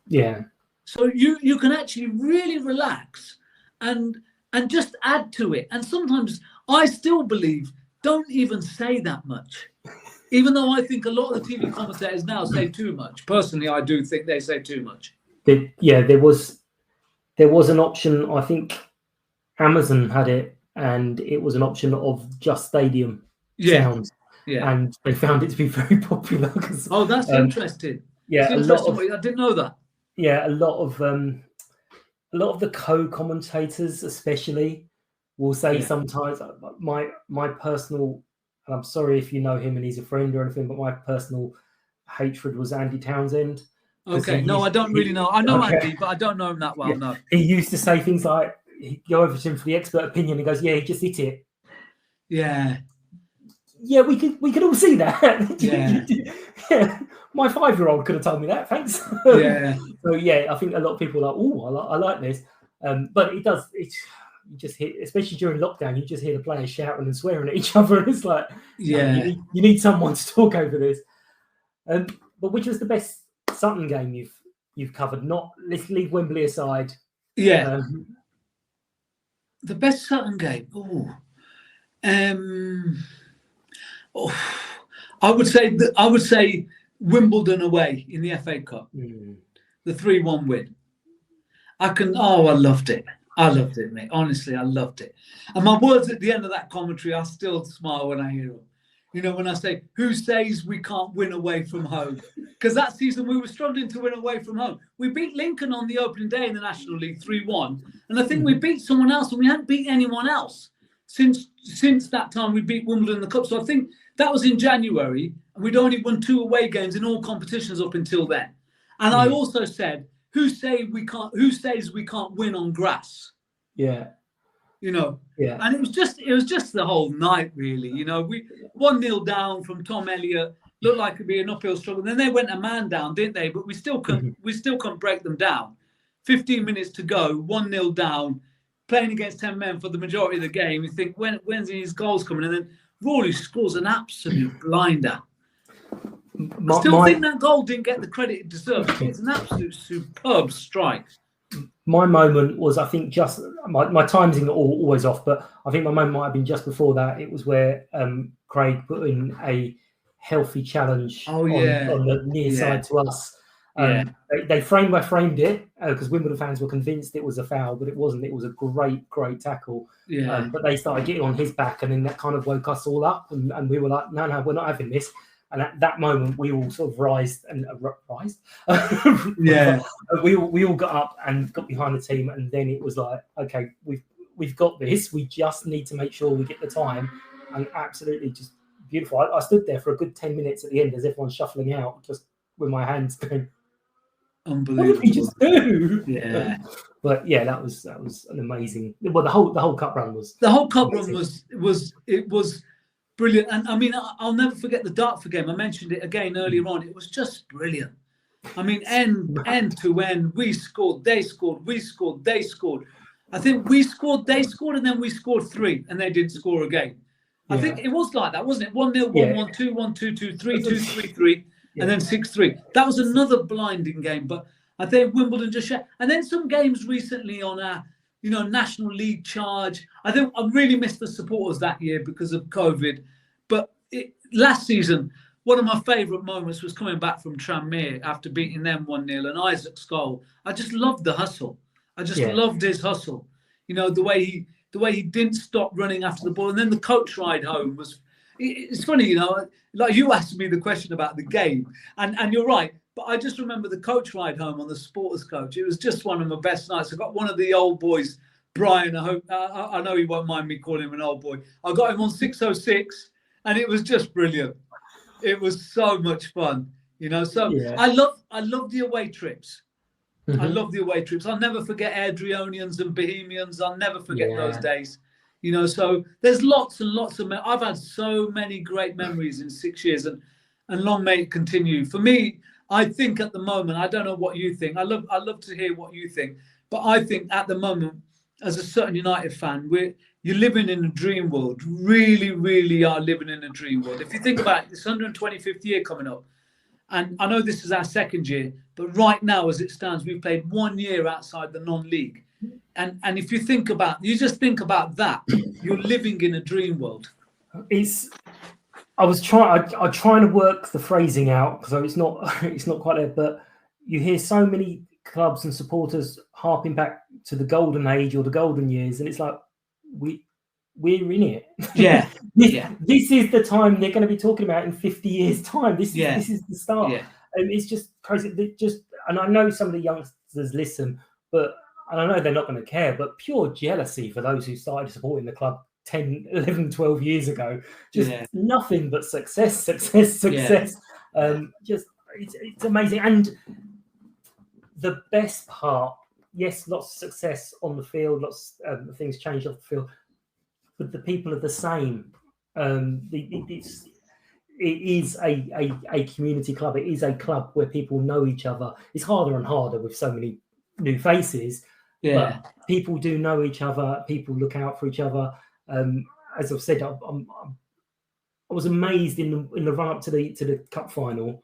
Yeah. So you can actually really relax and just add to it. And sometimes I still believe, don't even say that much. Even though I think a lot of the TV commentators now say too much. Personally, I do think they say too much. There was an option, I think Amazon had it, and it was an option of just stadium sounds. Yeah. And they found it to be very popular. Oh, that's interesting. Yeah, it's interesting. I didn't know that. Yeah, a lot of the co-commentators especially will say sometimes, my personal, and I'm sorry if you know him and he's a friend or anything, but my personal hatred was Andy Townsend. Okay, no, I don't really know. I know Andy, but I don't know him that well, no. He used to say things like, he'd go over to him for the expert opinion, he goes, yeah, he just hit it. Yeah. Yeah, we could all see that. Yeah. My 5-year-old could have told me that, thanks. Yeah. So, yeah, I think a lot of people are like, oh, I like this. But you just hear, especially during lockdown, you just hear the players shouting and swearing at each other. And it's like, you need someone to talk over this. But which was the best Sutton game you've covered? Let's leave Wembley aside. Yeah. The best Sutton game. I would say Wimbledon away in the FA Cup. The 3-1 win. I loved it. I loved it, mate. Honestly, I loved it. And my words at the end of that commentary, I still smile when I hear them. You know, when I say, who says we can't win away from home? Because that season we were struggling to win away from home. We beat Lincoln on the opening day in the National League 3-1. And I think we beat someone else, and we hadn't beat anyone else since that time we beat Wimbledon in the Cup. So I think that was in January, and we'd only won 2 away games in all competitions up until then. And I also said, who says we can't win on grass? Yeah. You know. Yeah. And it was just the whole night, really. You know, we 1-0 down from Tom Elliott, looked like it'd be an uphill struggle. Then they went a man down, didn't they? But we still couldn't break them down. 15 minutes to go, 1-0 down, playing against 10 men for the majority of the game. You think, when's his goals coming? And then Rawley scores an absolute blinder. I still think that goal didn't get the credit it deserved. It's an absolute superb strike. My moment was, I think, just my timing's always off, but I think my moment might have been just before that. It was where Craig put in a healthy challenge on the near side to us. They frame by framed it because Wimbledon fans were convinced it was a foul, but it wasn't. It was a great tackle. But they started getting on his back, and then that kind of woke us all up, and we were like, no, we're not having this. And at that moment, we all sort of rised. We all got up and got behind the team, and then it was like, okay, we've got this. We just need to make sure we get the time, and absolutely just beautiful. I stood there for a good 10 minutes at the end as everyone's shuffling out, just with my hands going, unbelievable. What did we just do? Yeah. But yeah, that was an amazing. Well, the whole cup run was. The whole cup run was brilliant. And I mean, I'll never forget the Dartford game. I mentioned it again earlier on. It was just brilliant. I mean, end to end, we scored, they scored, we scored, they scored. I think we scored, they scored, and then we scored 3, and they didn't score again. I think it was like that, wasn't it? 1-0, 1-1, 2-1, 2-2, 3-2, 3-3, and then 6-3. That was another blinding game. But I think Wimbledon just shut. And then some games recently on our, National League charge. I think I really missed the supporters that year because of COVID. But last season, one of my favourite moments was coming back from Tranmere after beating them 1-0 and Isaac's goal. I just loved the hustle. I just loved his hustle. The way he didn't stop running after the ball. And then the coach ride home was. It's funny, like you asked me the question about the game, and you're right. But I just remember the coach ride home on the supporters coach. It was just one of my best nights. I got one of the old boys, Brian. I know he won't mind me calling him an old boy. I got him on 606, and it was just brilliant. It was so much fun, I love the away trips. Mm-hmm. I love the away trips. I'll never forget Adrionians and Bohemians. I'll never forget those days. So there's lots and lots of. I've had so many great memories in 6 years, and long may it continue. For me, I think at the moment, I don't know what you think. I love to hear what you think, but I think at the moment, as a Sutton United fan, you're living in a dream world. Really, really are living in a dream world. If you think about it, this 125th year coming up, and I know this is our second year, but right now, as it stands, we've played 1 year outside the non-league. And if you just think about that, you're living in a dream world. I'm trying to work the phrasing out, so it's not quite there. But you hear so many clubs and supporters harping back to the golden age or the golden years, and it's like we're in it. Yeah, This is the time they're going to be talking about in 50 years' time. This is the start, and it's just crazy. And I know some of the youngsters listen, but. And I know they're not going to care, but pure jealousy for those who started supporting the club 10, 11, 12 years ago. Just nothing but success. It's amazing. And the best part, yes, lots of success on the field, lots of things changed off the field, but the people are the same. It is a community club. It is a club where people know each other. It's harder and harder with so many new faces. But people do know each other. People look out for each other. As I've said, I was amazed in the run up to the cup final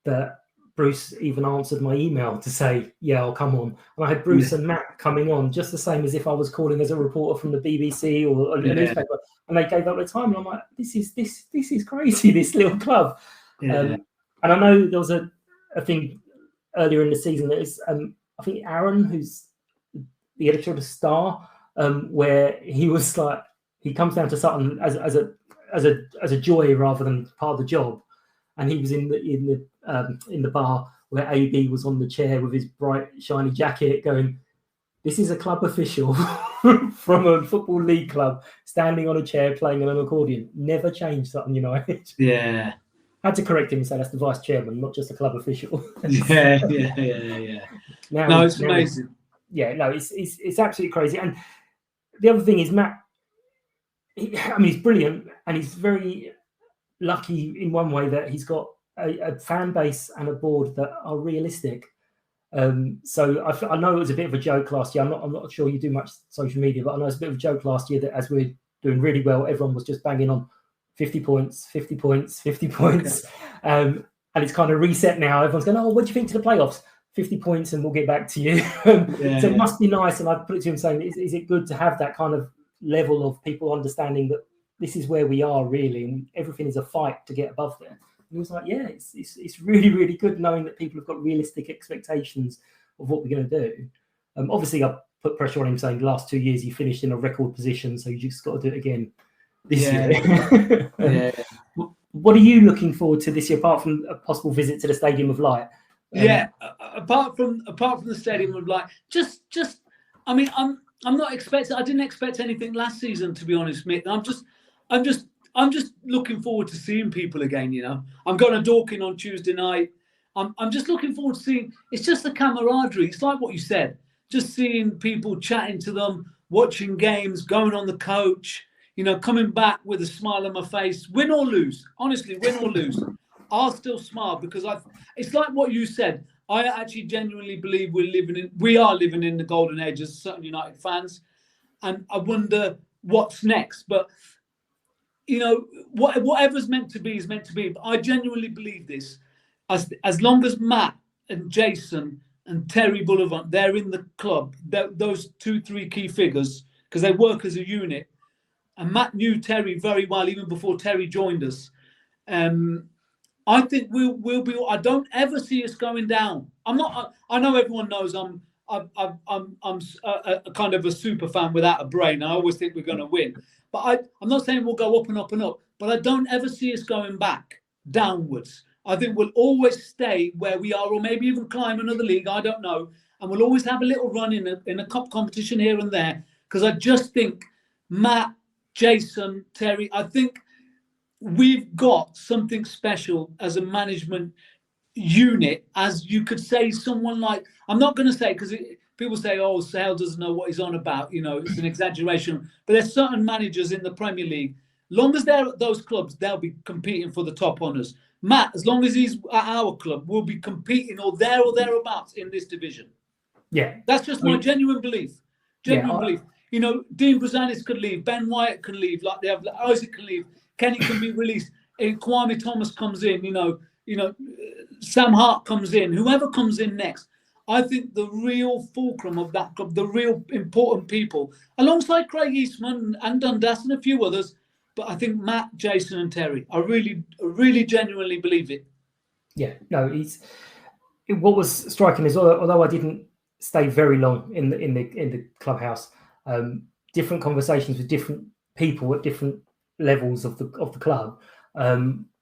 that Bruce even answered my email to say, "Yeah, I'll come on." And I had Bruce and Matt coming on just the same as if I was calling as a reporter from the BBC or a newspaper, and they gave up their time. And I'm like, "This is crazy. This little club." And I know there was a thing earlier in the season that is, I think Aaron, who's the editor of the Star, where he was like, he comes down to Sutton as a joy rather than part of the job, and he was in the bar where AB was on the chair with his bright shiny jacket, going, "This is a club official from a football league club standing on a chair playing on an accordion. Never change Sutton United." Yeah, Had to correct him and say that's the vice chairman, not just a club official. Yeah. Now, it's amazing. It's absolutely crazy. And the other thing is Matt. He's brilliant, and he's very lucky in one way that he's got a fan base and a board that are realistic. So I know it was a bit of a joke last year. I'm not sure you do much social media, but I know it's a bit of a joke last year that as we're doing really well, everyone was just banging on 50 points. Okay. And it's kind of reset now. Everyone's going, oh, what do you think to the playoffs? 50 points and we'll get back to you. So it must be nice. And I put it to him saying, is it good to have that kind of level of people understanding that this is where we are really, and everything is a fight to get above there? And he was like, yeah, it's really, really good knowing that people have got realistic expectations of what we're going to do. Obviously, I put pressure on him saying the last 2 years he finished in a record position, so you just got to do it again this year. What are you looking forward to this year, apart from a possible visit to the Stadium of Light? Apart from the Stadium of Light, I'm not expecting. I didn't expect anything last season, to be honest, Mick. I'm just looking forward to seeing people again. You know, I'm going to Dorking on Tuesday night. I'm just looking forward to seeing. It's just the camaraderie. It's like what you said. Just seeing people, chatting to them, watching games, going on the coach. You know, coming back with a smile on my face, win or lose. Honestly, win or lose, I'll still smile because it's like what you said. I actually genuinely believe we are living in the golden age as Sutton United fans, and I wonder what's next. But you know, whatever's meant to be is meant to be. But I genuinely believe this. As long as Matt and Jason and Terry Bullivant, they're in the club, those 2-3 key figures, because they work as a unit. And Matt knew Terry very well even before Terry joined us. I think we'll be. I don't ever see us going down. I'm not. I know everyone knows I'm a kind of a super fan without a brain. I always think we're going to win, but I'm not saying we'll go up and up and up. But I don't ever see us going back downwards. I think we'll always stay where we are, or maybe even climb another league. I don't know, and we'll always have a little run in a cup competition here and there. Because I just think Matt, Jason, Terry, I think we've got something special as a management unit, as you could say someone like, I'm not going to say, because people say, oh, Sale doesn't know what he's on about, you know, it's an exaggeration, but there's certain managers in the Premier League, long as they're at those clubs, they'll be competing for the top honours. Matt, as long as he's at our club, will be competing or thereabouts in this division. Yeah. That's just my genuine belief. Belief. You know, Dean Brazanis could leave, Ben Wyatt can leave, like they have, Isaac can leave, Kenny can be released, Kwame Thomas comes in, you know, Sam Hart comes in, whoever comes in next. I think the real fulcrum of that club, the real important people, alongside Craig Eastman and Dundas and a few others, but I think Matt, Jason and Terry, I really genuinely believe it. Yeah, no, what was striking is, although I didn't stay very long in the clubhouse, different conversations with different people at different levels of the club,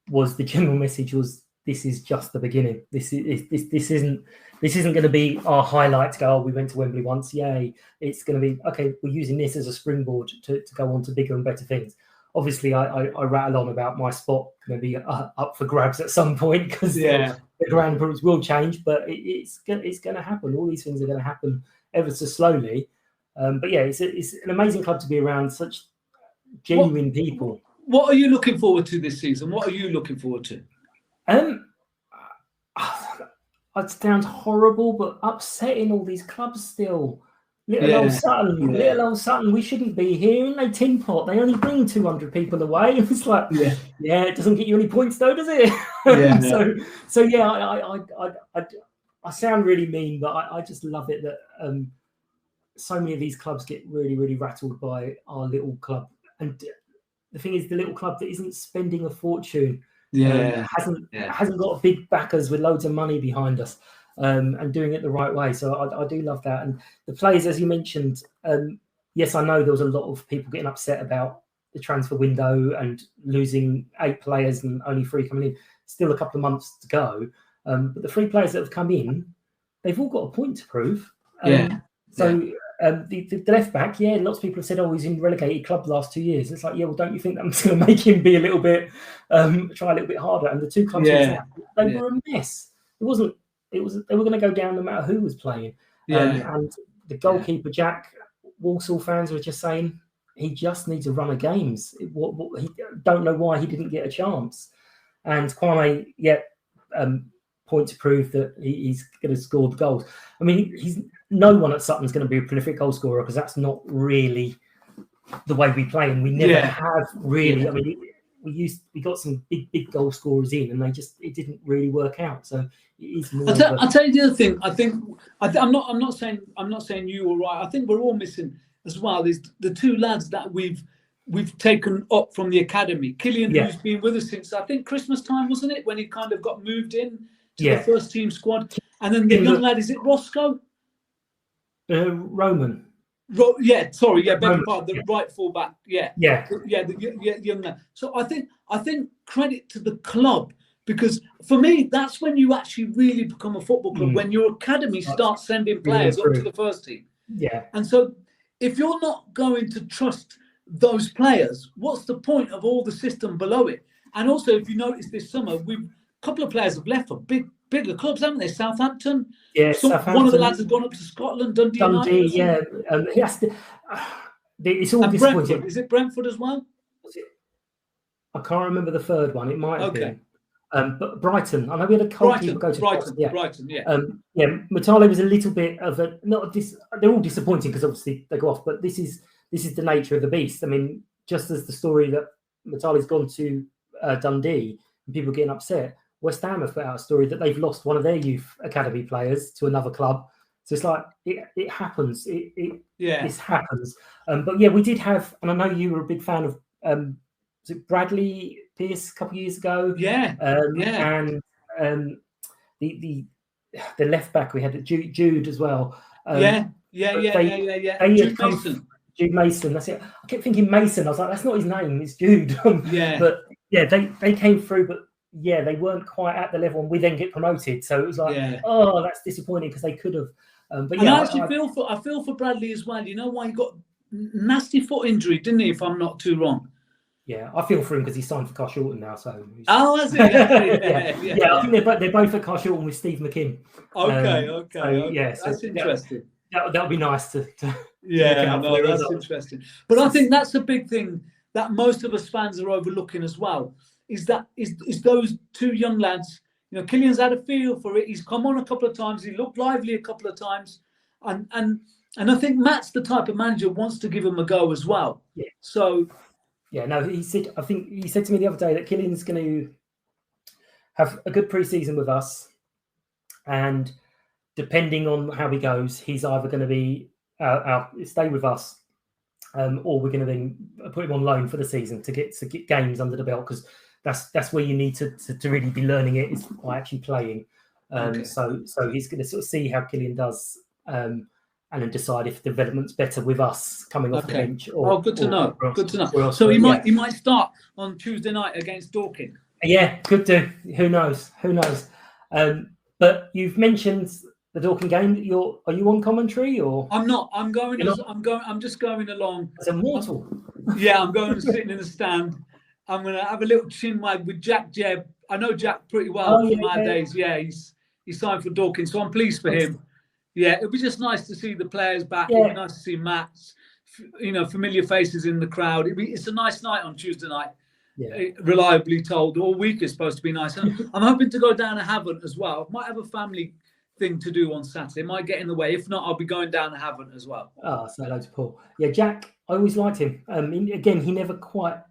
was the general message was, this is just the beginning. This isn't going to be our highlight to go, oh, we went to Wembley once, yay. It's going to be, okay, we're using this as a springboard to go on to bigger and better things. Obviously, I rattle on about my spot going to be up for grabs at some point, because the ground rules will change, but it's going to happen. All these things are going to happen ever so slowly. But yeah, it's an amazing club to be around, such genuine people. What are you looking forward to this season? What are you looking forward to? It sounds horrible, but upsetting all these clubs still. Little old Sutton, we shouldn't be here. And they tin pot, they only bring 200 people away. It's like, it doesn't get you any points though, does it? I sound really mean, but I just love it that so many of these clubs get really, really rattled by our little club. And the thing is, the little club that isn't spending a fortune, hasn't got big backers with loads of money behind us, and doing it the right way. So I do love that. And the players, as you mentioned, yes, I know there was a lot of people getting upset about the transfer window and losing 8 players and only 3 coming in. Still a couple of months to go. But the 3 players that have come in, they've all got a point to prove. So The left back, lots of people have said, "Oh, he's in relegated club the last 2 years." It's like, well, don't you think that's going to make him be a little bit, try a little bit harder? And the two clubs, they were a mess. It wasn't. It was they were going to go down no matter who was playing. And the goalkeeper, Jack, Walsall fans were just saying he just needs a run of games. He don't know why he didn't get a chance. And Kwame, point to prove that he's going to score the goals. I mean, no one at Sutton's going to be a prolific goal scorer because that's not really the way we play, and we never have really. I mean, we got some big goal scorers in, and it didn't really work out. So it is more. I'll tell you the other thing. I'm not saying you were right. I think we're all missing as well. There's the two lads that we've taken up from the academy. Killian, who's been with us since I think Christmas time, wasn't it, when he kind of got moved in to the first team squad, and then the young lad, is it Roscoe? Roman. Beg your pardon, the right fullback. The young lad. So I think credit to the club, because for me that's when you actually really become a football club, when your academy starts sending players up to the first team. Yeah. And so if you're not going to trust those players, what's the point of all the system below it? And also, if you notice this summer, a couple of players have left for bigger clubs, haven't they? Southampton. Yeah, Southampton. One of the lads has gone up to Scotland, Dundee United. He has to. It's all disappointing. Brentford. Is it Brentford as well? I can't remember the third one. It might have been. But Brighton. I know we had a goalkeeper go to Brighton. Matale was a little bit of a they're all disappointing because obviously they go off. But this is the nature of the beast. I mean, just as the story that Matale's gone to Dundee and people are getting upset, West Ham have put out a story that they've lost one of their youth academy players to another club. So it's like it happens. This happens. But we did have, and I know you were a big fan of was it Bradley Pierce a couple of years ago? And the left back we had Jude as well. Jude Mason. That's it. I kept thinking Mason. I was like, that's not his name. It's Jude. But they came through, but they weren't quite at the level, and we then get promoted. So it was like, that's disappointing because they could have. I feel for Bradley as well. You know why? He got nasty foot injury, didn't he? If I'm not too wrong. Yeah, I feel for him because he's signed for Carshalton now. So that's it. I think they're both at Carshalton with Steve McKim. Okay. So that's interesting. That would be nice to that's interesting. But I think that's a big thing that most of us fans are overlooking as well. Is those two young lads? You know, Killian's had a feel for it. He's come on a couple of times. He looked lively a couple of times, and I think Matt's the type of manager who wants to give him a go as well. Yeah. So. Yeah. No, he said. I think he said to me the other day that Killian's going to have a good pre-season with us, and depending on how he goes, he's either going to be stay with us, or we're going to then put him on loan for the season to get games under the belt, because that's where you need to really be learning it, is by actually playing. So he's going to sort of see how Killian does, and then decide if development's better with us coming off the bench. Good to know. Good to know. So he might start on Tuesday night against Dorking. Yeah, could do. Who knows? But you've mentioned the Dorking game. Are you on commentary or? I'm not. I'm just going along. As a mortal. I'm going sitting in the stand. I'm going to have a little chin wag with Jack Jebb. I know Jack pretty well from our days. Yeah, he's signed for Dorking, so I'm pleased for him. Yeah, it'd be just nice to see the players back. It'd be nice to see Matt's, familiar faces in the crowd. It's a nice night on Tuesday night. Yeah. Reliably told, all week is supposed to be nice. I'm hoping to go down to Havant as well. I might have a family thing to do on Saturday. Might get in the way. If not, I'll be going down to Havant as well. So hello to Paul. Yeah, Jack, I always liked him. Again, he never quite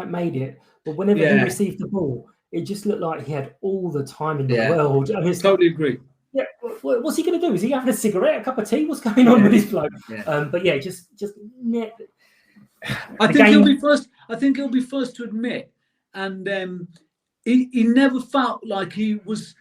made it, but whenever he received the ball, it just looked like he had all the time in the world. I totally agree. Yeah, what's he going to do? Is he having a cigarette, a cup of tea? What's going on with this bloke? But just. I think he'll be first. I think he'll be first to admit, and he never felt like he was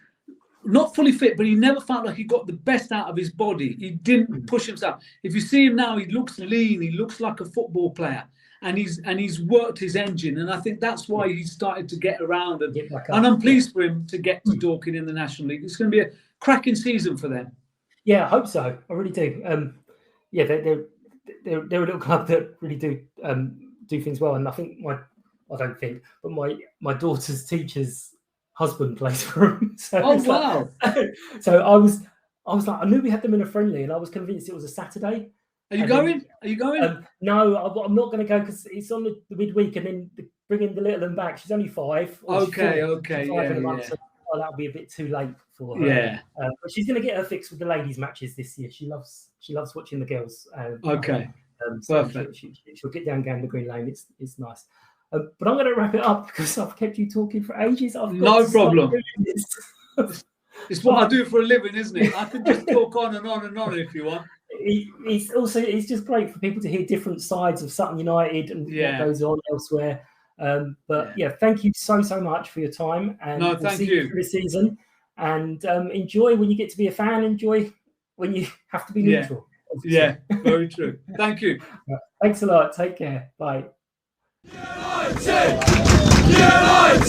not fully fit, but he never felt like he got the best out of his body. He didn't push himself. If you see him now, he looks lean. He looks like a football player, and he's worked his engine. And I think that's why he started to get around. And I'm pleased for him to get to Dorking in the National League. It's going to be a cracking season for them. Yeah, I hope so. I really do. yeah, they're a little club that really do things well. And I think my daughter's teacher's husband plays for them. So wow! So I was like, I knew we had them in a friendly, and I was convinced it was a Saturday. Are you going? Are you going? No, I'm not going to go because it's on the midweek, and then bringing the little one back. She's only 5. Okay, So that'll be a bit too late for her. Yeah. But she's going to get her fix with the ladies' matches this year. She loves watching the girls. Okay. So perfect. She'll get down the Green Lane. It's nice. But I'm going to wrap it up because I've kept you talking for ages. No problem. It's what I do for a living, isn't it? I can just talk on and on and on if you want. It's just great for people to hear different sides of Sutton United and what goes on elsewhere. But thank you so much for your time, and we'll see you for the season. And enjoy when you get to be a fan. Enjoy when you have to be neutral. Yeah, very true. Thank you. Thanks a lot. Take care. Bye. United!